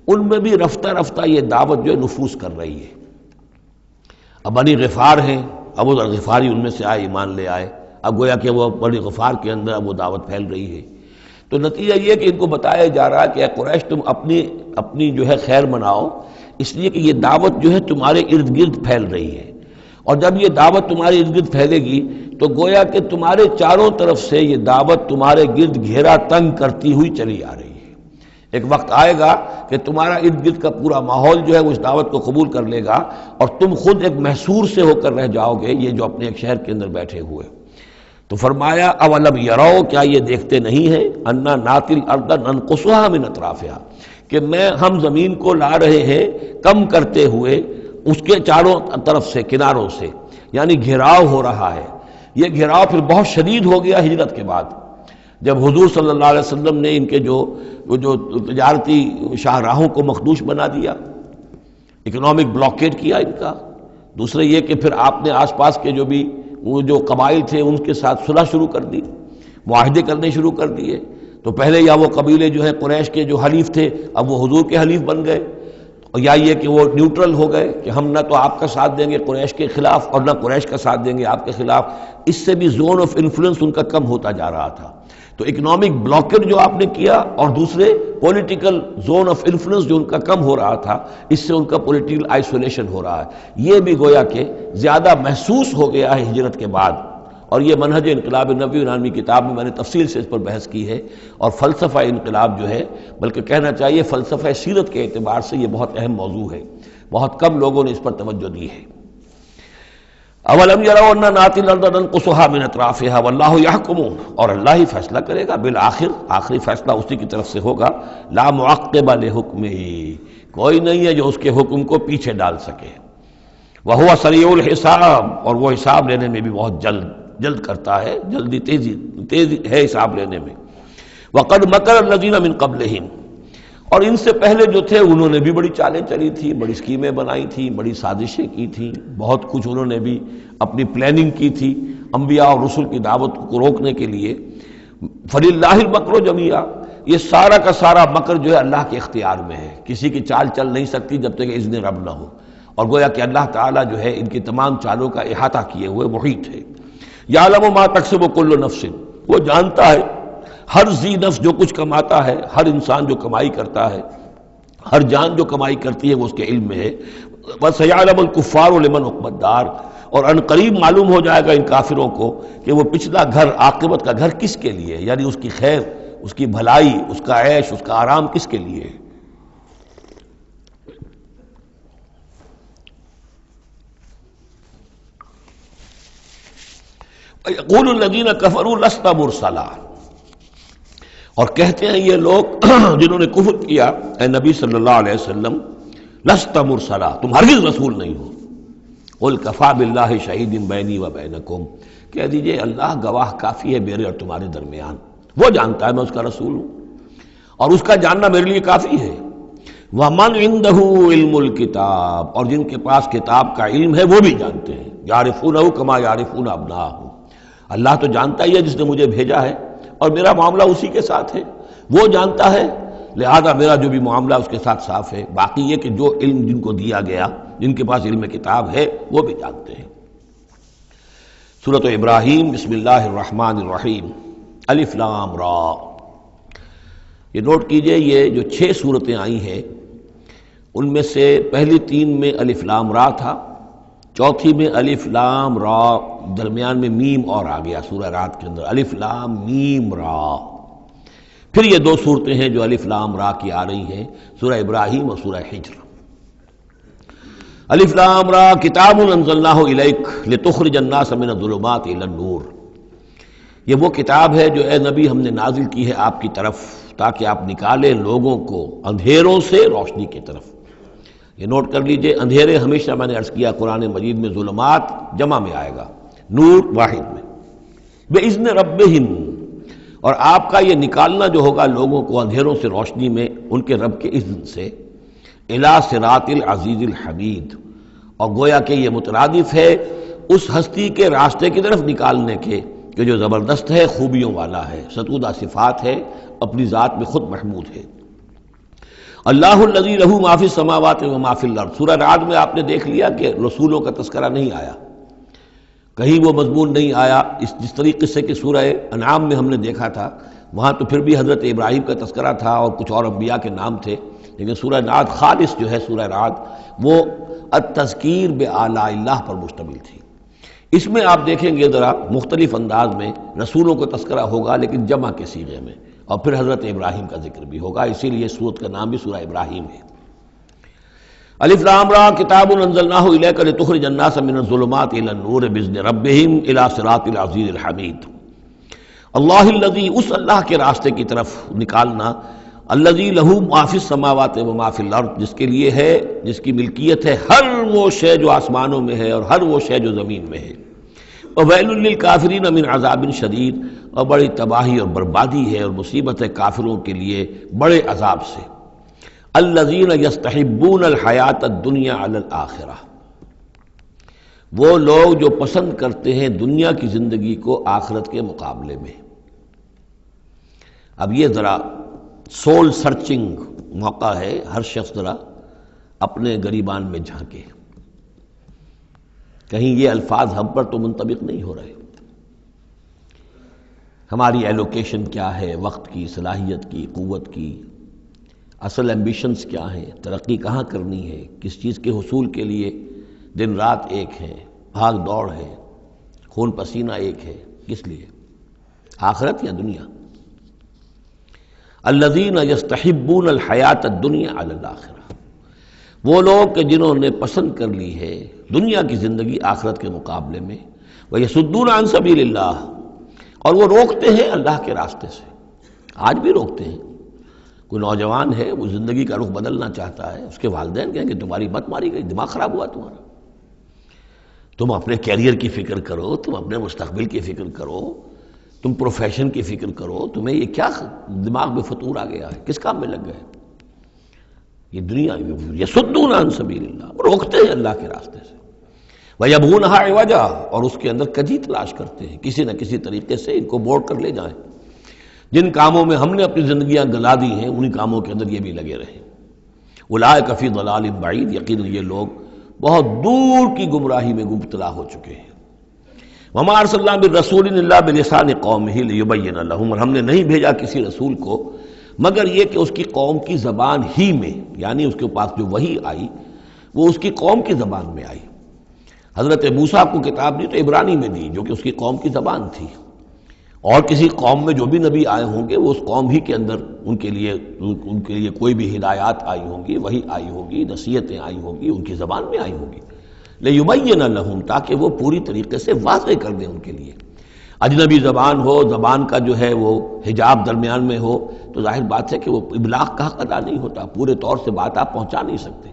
ان میں بھی رفتہ رفتہ یہ دعوت جو ہے نفوذ کر رہی ہے۔ اب بنی غفار ہیں، ابو ذر غفاری ان میں سے آئے، ایمان لے آئے، اب گویا کہ وہ بنی غفار کے اندر اب وہ دعوت پھیل رہی ہے۔ تو نتیجہ یہ کہ ان کو بتایا جا رہا ہے کہ اے قریش تم اپنی جو ہے خیر مناؤ، اس لیے کہ یہ دعوت جو ہے تمہارے ارد گرد پھیل رہی ہے، اور جب یہ دعوت تمہارے ارد گرد پھیلے گی تو گویا کہ تمہارے چاروں طرف سے یہ دعوت تمہارے گرد گھیرا تنگ کرتی ہوئی چلی آ رہی ہے۔ ایک وقت آئے گا کہ تمہارا ارد گرد کا پورا ماحول جو ہے وہ اس دعوت کو قبول کر لے گا، اور تم خود ایک محصور سے ہو کر رہ جاؤ گے، یہ جو اپنے ایک شہر کے اندر بیٹھے ہوئے۔ تو فرمایا اولم یرو، کیا یہ دیکھتے نہیں ہیں، انا ناتی الارض ننقصها من اطرافها، کہ ہم زمین کو لا رہے ہیں کم کرتے ہوئے اس کے چاروں طرف سے، کناروں سے، یعنی گھیراؤ ہو رہا ہے۔ یہ گھیراؤ پھر بہت شدید ہو گیا ہجرت کے بعد، جب حضور صلی اللہ علیہ وسلم نے ان کے جو تجارتی شاہراہوں کو مخدوش بنا دیا، اکنامک بلاکیڈ کیا ان کا۔ دوسرے یہ کہ پھر آپ نے آس پاس کے جو بھی وہ جو قبائل تھے ان کے ساتھ صلح شروع کر دی، معاہدے کرنے شروع کر دیے۔ تو پہلے یا وہ قبیلے جو ہے قریش کے جو حلیف تھے اب وہ حضور کے حلیف بن گئے، اور یا یہ کہ وہ نیوٹرل ہو گئے کہ ہم نہ تو آپ کا ساتھ دیں گے قریش کے خلاف اور نہ قریش کا ساتھ دیں گے آپ کے خلاف۔ اس سے بھی زون آف انفلوئنس ان کا کم ہوتا جا رہا تھا۔ تو اکنامک بلاکیڈ جو آپ نے کیا، اور دوسرے پولیٹیکل زون آف انفلوئنس جو ان کا کم ہو رہا تھا، اس سے ان کا پولیٹیکل آئسولیشن ہو رہا ہے، یہ بھی گویا کہ زیادہ محسوس ہو گیا ہے ہجرت کے بعد۔ اور یہ منہج انقلاب نبوی نامی کتاب میں میں نے تفصیل سے اس پر بحث کی ہے، اور فلسفہ انقلاب جو ہے، بلکہ کہنا چاہیے فلسفہ سیرت کے اعتبار سے یہ بہت اہم موضوع ہے، بہت کم لوگوں نے اس پر توجہ دی ہے۔ اولم یروا انا ناتی الارض ننقصها من اطرافها واللہ یحکم، اور اللہ ہی فیصلہ کرے گا، بالآخر آخری فیصلہ اسی کی طرف سے ہوگا۔ لا معقب لحکمہ، کوئی نہیں ہے جو اس کے حکم کو پیچھے ڈال سکے۔ وہو سریع الحساب، اور وہ حساب لینے میں بھی بہت جلد کرتا ہے، جلدی تیزی ہے حساب لینے میں۔ وقد مکر الذین من قبلہم، اور ان سے پہلے جو تھے انہوں نے بھی بڑی چالیں چلی تھی، بڑی اسکیمیں بنائی تھیں، بڑی سازشیں کی تھیں، بہت کچھ انہوں نے بھی اپنی پلاننگ کی تھی انبیاء اور رسل کی دعوت کو روکنے کے لیے۔ فللہ المکر جمیعا، یہ سارا کا سارا مکر جو ہے اللہ کے اختیار میں ہے، کسی کی چال چل نہیں سکتی جب تک اذن رب نہ ہو، اور گویا کہ اللہ تعالیٰ جو ہے ان کی تمام چالوں کا احاطہ کیے ہوئے محیط ہے۔ یعلم ما تکسب کل نفس، وہ جانتا ہے ہر ذی نفس جو کچھ کماتا ہے، ہر انسان جو کمائی کرتا ہے، ہر جان جو کمائی کرتی ہے وہ اس کے علم میں ہے۔ وَسَيَعْلَمُ الْكُفَّارُ لِمَنْ عُقْبَى الدَّارِ، اور ان قریب معلوم ہو جائے گا ان کافروں کو کہ وہ پچھلا گھر، عاقبت کا گھر کس کے لیے، یعنی اس کی خیر، اس کی بھلائی، اس کا عیش، اس کا آرام کس کے لیے ہے۔ وَيَقُولُ الَّذِينَ كَفَرُوا لَسْتَ مُرْسَلًا، اور کہتے ہیں یہ لوگ جنہوں نے کفر کیا، اے نبی صلی اللہ علیہ وسلم لست مرسلا، تم ہرگز رسول نہیں ہو۔ قل کفی باللہ شہید بینی و بینکم، کہہ دیجئے اللہ گواہ کافی ہے میرے اور تمہارے درمیان، وہ جانتا ہے میں اس کا رسول ہوں اور اس کا جاننا میرے لیے کافی ہے۔ وَمَنْ عِنْدَهُ عِلْمُ الْكِتَابِ، اور جن کے پاس کتاب کا علم ہے وہ بھی جانتے ہیں، يَعْرِفُونَهُ كَمَا يَعْرِفُونَ أَبْنَاءَهُمْ، اللہ تو جانتا ہی ہے جس نے مجھے بھیجا ہے اور میرا معاملہ اسی کے ساتھ ہے، وہ جانتا ہے، لہذا میرا جو بھی معاملہ اس کے ساتھ صاف ہے۔ باقی یہ کہ جو علم جن کو دیا گیا، جن کے پاس علم کتاب ہے، وہ بھی جانتے ہیں۔ سورۃ ابراہیم، بسم اللہ الرحمن الرحیم، الف لام را۔ یہ نوٹ کیجئے یہ جو 6 صورتیں آئی ہیں ان میں سے پہلی 3 میں الف لام را تھا، چوتھی میں الف لام را، درمیان میں میم اور آ گیا سورہ رات کے اندر، الف لام میم را۔ پھر یہ 2 صورتیں ہیں جو الف لام را کی آ رہی ہیں، سورہ ابراہیم اور سورہ حجر۔ الف لام را کتاب انزلناہ الیک لتخرج الناس من الظلمات الی النور، یہ وہ کتاب ہے جو اے نبی ہم نے نازل کی ہے آپ کی طرف تاکہ آپ نکالیں لوگوں کو اندھیروں سے روشنی کی طرف۔ یہ نوٹ کر لیجئے، اندھیرے ہمیشہ میں نے عرض کیا قرآن مجید میں ظلمات جمع میں آئے گا، نور واحد میں، بِإِذْنِ رَبِّهِمْ، اور آپ کا یہ نکالنا جو ہوگا لوگوں کو اندھیروں سے روشنی میں ان کے رب کے اذن سے، اِلَى صِرَاطِ الْعَزِيزِ الْحَمِيدِ، اور گویا کہ یہ مترادف ہے اس ہستی کے راستے کی طرف نکالنے کے کہ جو زبردست ہے، خوبیوں والا ہے، ستودہ صفات ہے، اپنی ذات میں خود محمود ہے۔ اللہ الذی لہ ما فی السماوات و ما فی الارض، سورہ رعد میں آپ نے دیکھ لیا کہ رسولوں کا تذکرہ نہیں آیا، کہیں وہ مضمون نہیں آیا، جس طریقے سے کہ سورہ انعام میں ہم نے دیکھا تھا، وہاں تو پھر بھی حضرت ابراہیم کا تذکرہ تھا اور کچھ اور انبیاء کے نام تھے، لیکن سورہ رعد خالص جو ہے سورہ رعد وہ التذکیر بآلاء اللہ پر مشتمل تھی۔ اس میں آپ دیکھیں گے ذرا مختلف انداز میں رسولوں کا تذکرہ ہوگا لیکن جمع کے صیغے میں، اور پھر حضرت ابراہیم کا ذکر بھی ہوگا، اسی لیے سورت کا نام بھی سورہ ابراہیم ہے۔ الف لام را کتاب انزلناہ الیک لتخرج الناس من الظلمات الی النور باذن ربہم الی صراط العزیز الحمید، اللہ الذی، اس اللہ کے راستے کی طرف نکالنا، الذی لہ ما فی السماوات و ما فی الارض، جس کے لیے ہے، جس کی ملکیت ہے ہر وہ شے جو آسمانوں میں ہے اور ہر وہ شے جو زمین میں ہے، وویل للکافرین من عذاب شدید، اور بڑی تباہی اور بربادی ہے اور مصیبت ہے کافروں کے لیے بڑے عذاب سے۔ الذین یستحبون الحیات الدنیا علی الآخرہ، وہ لوگ جو پسند کرتے ہیں دنیا کی زندگی کو آخرت کے مقابلے میں۔ اب یہ ذرا سول سرچنگ موقع ہے، ہر شخص ذرا اپنے گریبان میں جھانکے، کہیں یہ الفاظ ہم پر تو منطبق نہیں ہو رہے۔ ہماری ایلوکیشن کیا ہے، وقت کی، صلاحیت کی، قوت کی، اصل ایمبیشنز کیا ہیں، ترقی کہاں کرنی ہے، کس چیز کے حصول کے لیے دن رات ایک ہے، بھاگ دوڑ ہے، خون پسینہ ایک ہے، کس لیے؟ آخرت یا دنیا؟ الذین یستحبون الحیات الدنیا علی الآخرہ، وہ لوگ کہ جنہوں نے پسند کر لی ہے دنیا کی زندگی آخرت کے مقابلے میں، ویصدون عن سبیل اللہ، اور وہ روکتے ہیں اللہ کے راستے سے، آج بھی روکتے ہیں۔ کوئی نوجوان ہے وہ زندگی کا رخ بدلنا چاہتا ہے، اس کے والدین کہیں کہ تمہاری مت ماری گئی، دماغ خراب ہوا تمہارا، تم اپنے کیریئر کی فکر کرو، تم اپنے مستقبل کی فکر کرو، تم پروفیشن کی فکر کرو، تمہیں یہ کیا دماغ میں فطور آ گیا ہے، کس کام میں لگ گئے؟ یہ دنیا یصدون عن سبیل اللہ، وہ روکتے ہیں اللہ کے راستے سے، وَيَبْغُونَهَا عِوَجًا، اور اس کے اندر کجی تلاش کرتے ہیں، کسی نہ کسی طریقے سے ان کو موڑ کر لے جائیں، جن کاموں میں ہم نے اپنی زندگیاں گلا دی ہیں انہی کاموں کے اندر یہ بھی لگے رہیں۔ اولئک فی ضلال بعید، یقیناً یہ لوگ بہت دور کی گمراہی میں مبتلا ہو چکے ہیں۔ وما ارسلنا بالرسول الا بلسان قومہ لیبین لہم، اور ہم نے نہیں بھیجا کسی رسول کو مگر یہ کہ اس کی قوم کی زبان ہی میں، یعنی اس کے پاس جو وحی آئی وہ اس کی قوم کی زبان میں آئی۔ حضرت موسیٰ کو کتاب دی تو عبرانی میں دی جو کہ اس کی قوم کی زبان تھی، اور کسی قوم میں جو بھی نبی آئے ہوں گے وہ اس قوم ہی کے اندر ان کے لیے کوئی بھی ہدایات آئی ہوں گی، وحی آئی ہوگی، نصیحتیں آئی ہوں گی، ان کی زبان میں آئی ہوں گی، لیبین لہم، تاکہ وہ پوری طریقے سے واضح کر دیں ان کے لیے۔ اجنبی زبان ہو، زبان کا جو ہے وہ حجاب درمیان میں ہو، تو ظاہر بات ہے کہ وہ ابلاغ کا حق ادا نہیں ہوتا، پورے طور سے بات آپ پہنچا نہیں سکتے۔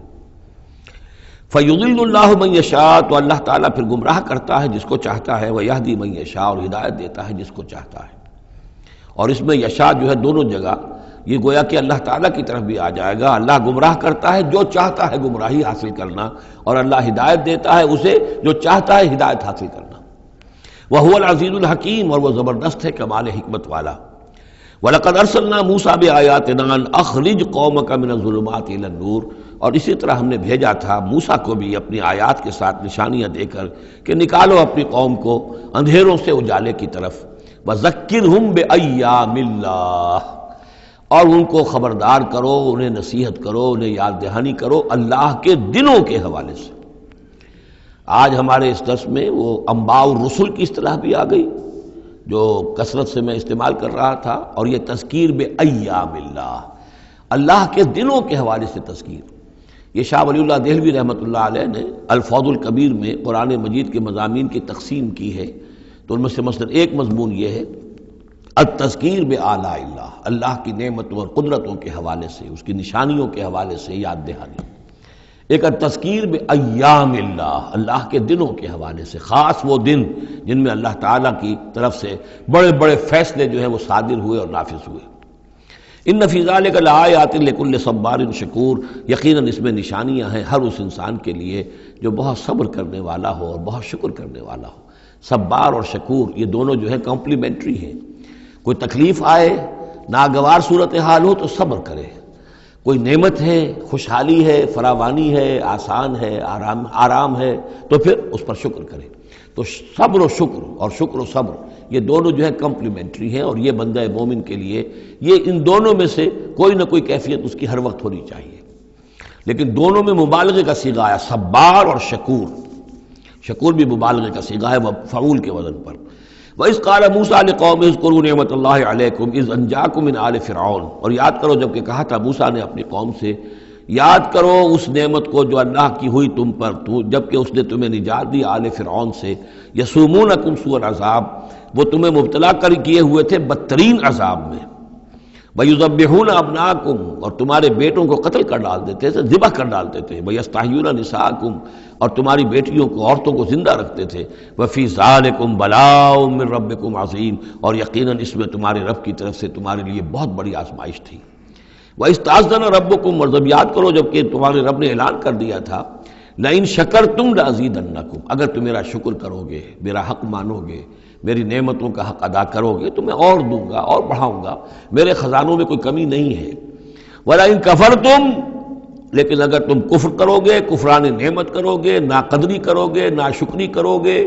فَيُضِلُّ اللَّهُ مَن يَشَاءُ، تو اللہ تعالیٰ پھر گمراہ کرتا ہے جس کو چاہتا ہے، وَيَهْدِي مَن يَشَاءُ، اور ہدایت دیتا ہے جس کو چاہتا ہے۔ اور اس میں یشاء جو ہے دونوں جگہ یہ گویا کہ اللہ تعالیٰ کی طرف بھی آ جائے گا، اللہ گمراہ کرتا ہے جو چاہتا ہے گمراہی حاصل کرنا، اور اللہ ہدایت دیتا ہے اسے جو چاہتا ہے ہدایت حاصل کرنا۔ وَهُوَ الْعَزِيزُ الْحَكِيمُ، اور وہ زبردست ہے کمال حکمت والا۔ وَلَقَدْ أَرْسَلْنَا مُوسَىٰ بِآيَاتِنَا أَنْ أَخْرِجْ قَوْمَكَ مِنَ الظُّلُمَاتِ إِلَى النُّورِ، اور اسی طرح ہم نے بھیجا تھا موسیٰ کو بھی اپنی آیات کے ساتھ نشانیاں دے کر کہ نکالو اپنی قوم کو اندھیروں سے اجالے کی طرف۔ وَذَكِّرْهُمْ بِأَيَّامِ اللَّهِ، اور ان کو خبردار کرو، انہیں نصیحت کرو، انہیں یاد دہانی کرو اللہ کے دنوں کے حوالے سے۔ آج ہمارے اس درس میں وہ انباء الرسل کی اصطلاح بھی آ گئی جو کثرت سے میں استعمال کر رہا تھا، اور یہ تذکیر بِأَيَّامِ اللَّهِ، اللہ کے دنوں کے حوالے سے تذکیر۔ یہ شاہ ولی اللہ دہلوی رحمۃ اللہ علیہ نے الفوض الکبیر میں قرآن مجید کے مضامین کی تقسیم کی ہے، تو ان میں سے مثلا ایک مضمون یہ ہے التذکیر بآلاء اللہ، اللہ کی نعمتوں اور قدرتوں کے حوالے سے، اس کی نشانیوں کے حوالے سے یاد دہانی۔ ایک التذکیر بایام اللہ، اللہ کے دنوں کے حوالے سے، خاص وہ دن جن میں اللہ تعالیٰ کی طرف سے بڑے بڑے فیصلے جو ہیں وہ صادر ہوئے اور نافذ ہوئے۔ ان فی ذلک لآیات لکل صبار شکور، یقیناً اس میں نشانیاں ہیں ہر اس انسان کے لیے جو بہت صبر کرنے والا ہو اور بہت شکر کرنے والا ہو۔ صبار اور شکور یہ دونوں جو ہے کمپلیمنٹری ہیں۔ کوئی تکلیف آئے، ناگوار صورتحال ہو تو صبر کرے، کوئی نعمت ہے، خوشحالی ہے، فراوانی ہے، آسان ہے، آرام ہے تو پھر اس پر شکر کرے۔ تو صبر و شکر اور شکر و صبر یہ دونوں جو ہے کمپلیمنٹری ہیں، اور یہ بندہ مومن کے لیے یہ ان دونوں میں سے کوئی نہ کوئی کیفیت اس کی ہر وقت ہونی چاہیے۔ لیکن دونوں میں مبالغے کا صیغہ آیا، صبار اور شکور۔ شکور بھی مبالغے کا صیغہ ہے فعول کے وزن پر۔ وَإِذْ قَالَ مُوسَىٰ لِقَوْمِهِ اذْكُرُوا نِعْمَتَ اللَّهِ عَلَيْكُمْ إِذْ أَنْجَاكُم مِّنْ آلِ فِرْعَوْنَ، اور یاد کرو جب کہ کہا تھا موسیٰ نے اپنی قوم سے، یاد کرو اس نعمت کو جو اللہ کی ہوئی تم پر، جب کہ اس نے تمہیں نجات دی آل فرعون سے۔ یسومونکم سوء العذاب، وہ تمہیں مبتلا کر کیے ہوئے تھے بدترین عذاب میں۔ وَيُذَبِّحُونَ أَبْنَاءَكُمْ، اور تمہارے بیٹوں کو قتل کر ڈال دیتے تھے، ذبح کر ڈالتے تھے۔ وَيَسْتَحْيُونَ نِسَاءَكُمْ، اور تمہاری بیٹیوں کو، عورتوں کو زندہ رکھتے تھے۔ وَفِي ذَلِكُمْ بَلَاءٌ مِّن رَبِّكُمْ عَظِيمٌ، اور یقیناً اس میں تمہارے رب کی طرف سے تمہارے لیے بہت بڑی آزمائش تھی۔ وَإِذْ تَأَذَّنَ رَبُّكُمْ، اور جب یاد کرو جب کہ تمہارے رب نے اعلان کر دیا تھا، لَئِن شَكَرْتُمْ لَأَزِيدَنَّكُمْ، اگر تم میرا شکر کرو گے، میرا حق مانو گے، میری نعمتوں کا حق ادا کرو گے تو میں اور دوں گا اور بڑھاؤں گا، میرے خزانوں میں کوئی کمی نہیں ہے۔ وَلَئِن كَفَرْتُمْ، لیکن اگر تم کفر کرو گے، کفران نعمت کرو گے، ناقدری کرو گے، ناشکری کرو گے،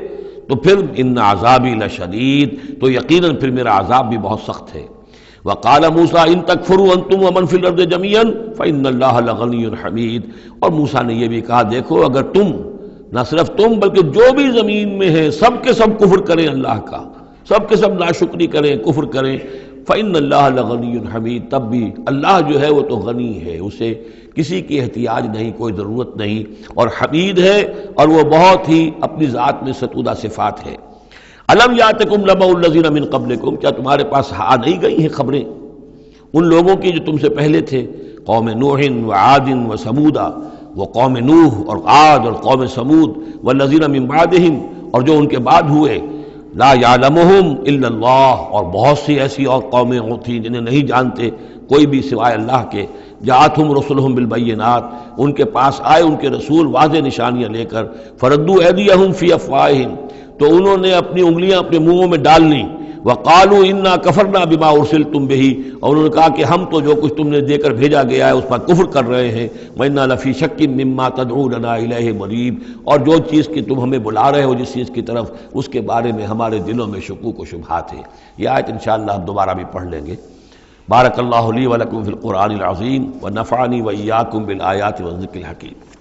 تو پھر ان عذابی لشدید، تو یقیناً پھر میرا عذاب بھی بہت سخت ہے۔ وَقَالَ مُوسَىٰ إِن تَكْفُرُوا أَنتُمْ وَمَنْ فِي الْأَرْضِ جَمِيعًا فَإِنَّ اللَّهَ لَغَنِيٌّ حَمِيدٌ، اور موسیٰ نے یہ بھی کہا دیکھو اگر تم، نہ صرف تم بلکہ جو بھی زمین میں ہیں سب کے سب کفر کریں اللہ کا، سب کے سب ناشکری کریں، کفر کریں، فَإِنَّ اللَّهَ لَغَنِيٌّ حَمِيدٌ، تب بھی اللہ جو ہے وہ تو غنی ہے، اسے کسی کی احتیاج نہیں، کوئی ضرورت نہیں، اور حمید ہے، اور وہ بہت ہی اپنی ذات میں ستودہ صفات ہے۔ الم یاتکم نبأ الذین من قبلکم، کیا تمہارے پاس آ نہیں گئی ہیں خبریں ان لوگوں کی جو تم سے پہلے تھے، قوم نوح وعاد وثمود، وہ قوم نوح اور عاد اور قوم ثمود، والذین من بعدہم، اور جو ان کے بعد ہوئے، لا یعلمہم الا اللہ، اور بہت سی ایسی اور قومیں تھیں جنہیں نہیں جانتے کوئی بھی سوائے اللہ کے، جاءتہم رسلہم بالبینات، ان کے پاس آئے ان کے رسول واضح نشانیاں لے کر، فردوا ایدیہم فی افواہہم، تو انہوں نے اپنی انگلیاں اپنے منہوں میں ڈال لیں، وقالوا انا کفرنا بما ارسلتم بہ، اور انہوں نے کہا کہ ہم تو جو کچھ تم نے دے کر بھیجا گیا ہے اس پر کفر کر رہے ہیں، وَإِنَّا لَفِي شَكٍّ مِّمَّا تَدْعُونَنَا إِلَيْهِ مُرِيبٍ، اور جو چیز کی تم ہمیں بلا رہے ہو جس چیز کی طرف، اس کے بارے میں ہمارے دلوں میں شکوک و شبہات ہیں۔ یہ آیت انشاءاللہ ہم دوبارہ بھی پڑھ لیں گے۔ بارک اللہ لی ولکم فی القرآن العظیم ونفعنی وإیاکم بالآیات والذکر الحکیم۔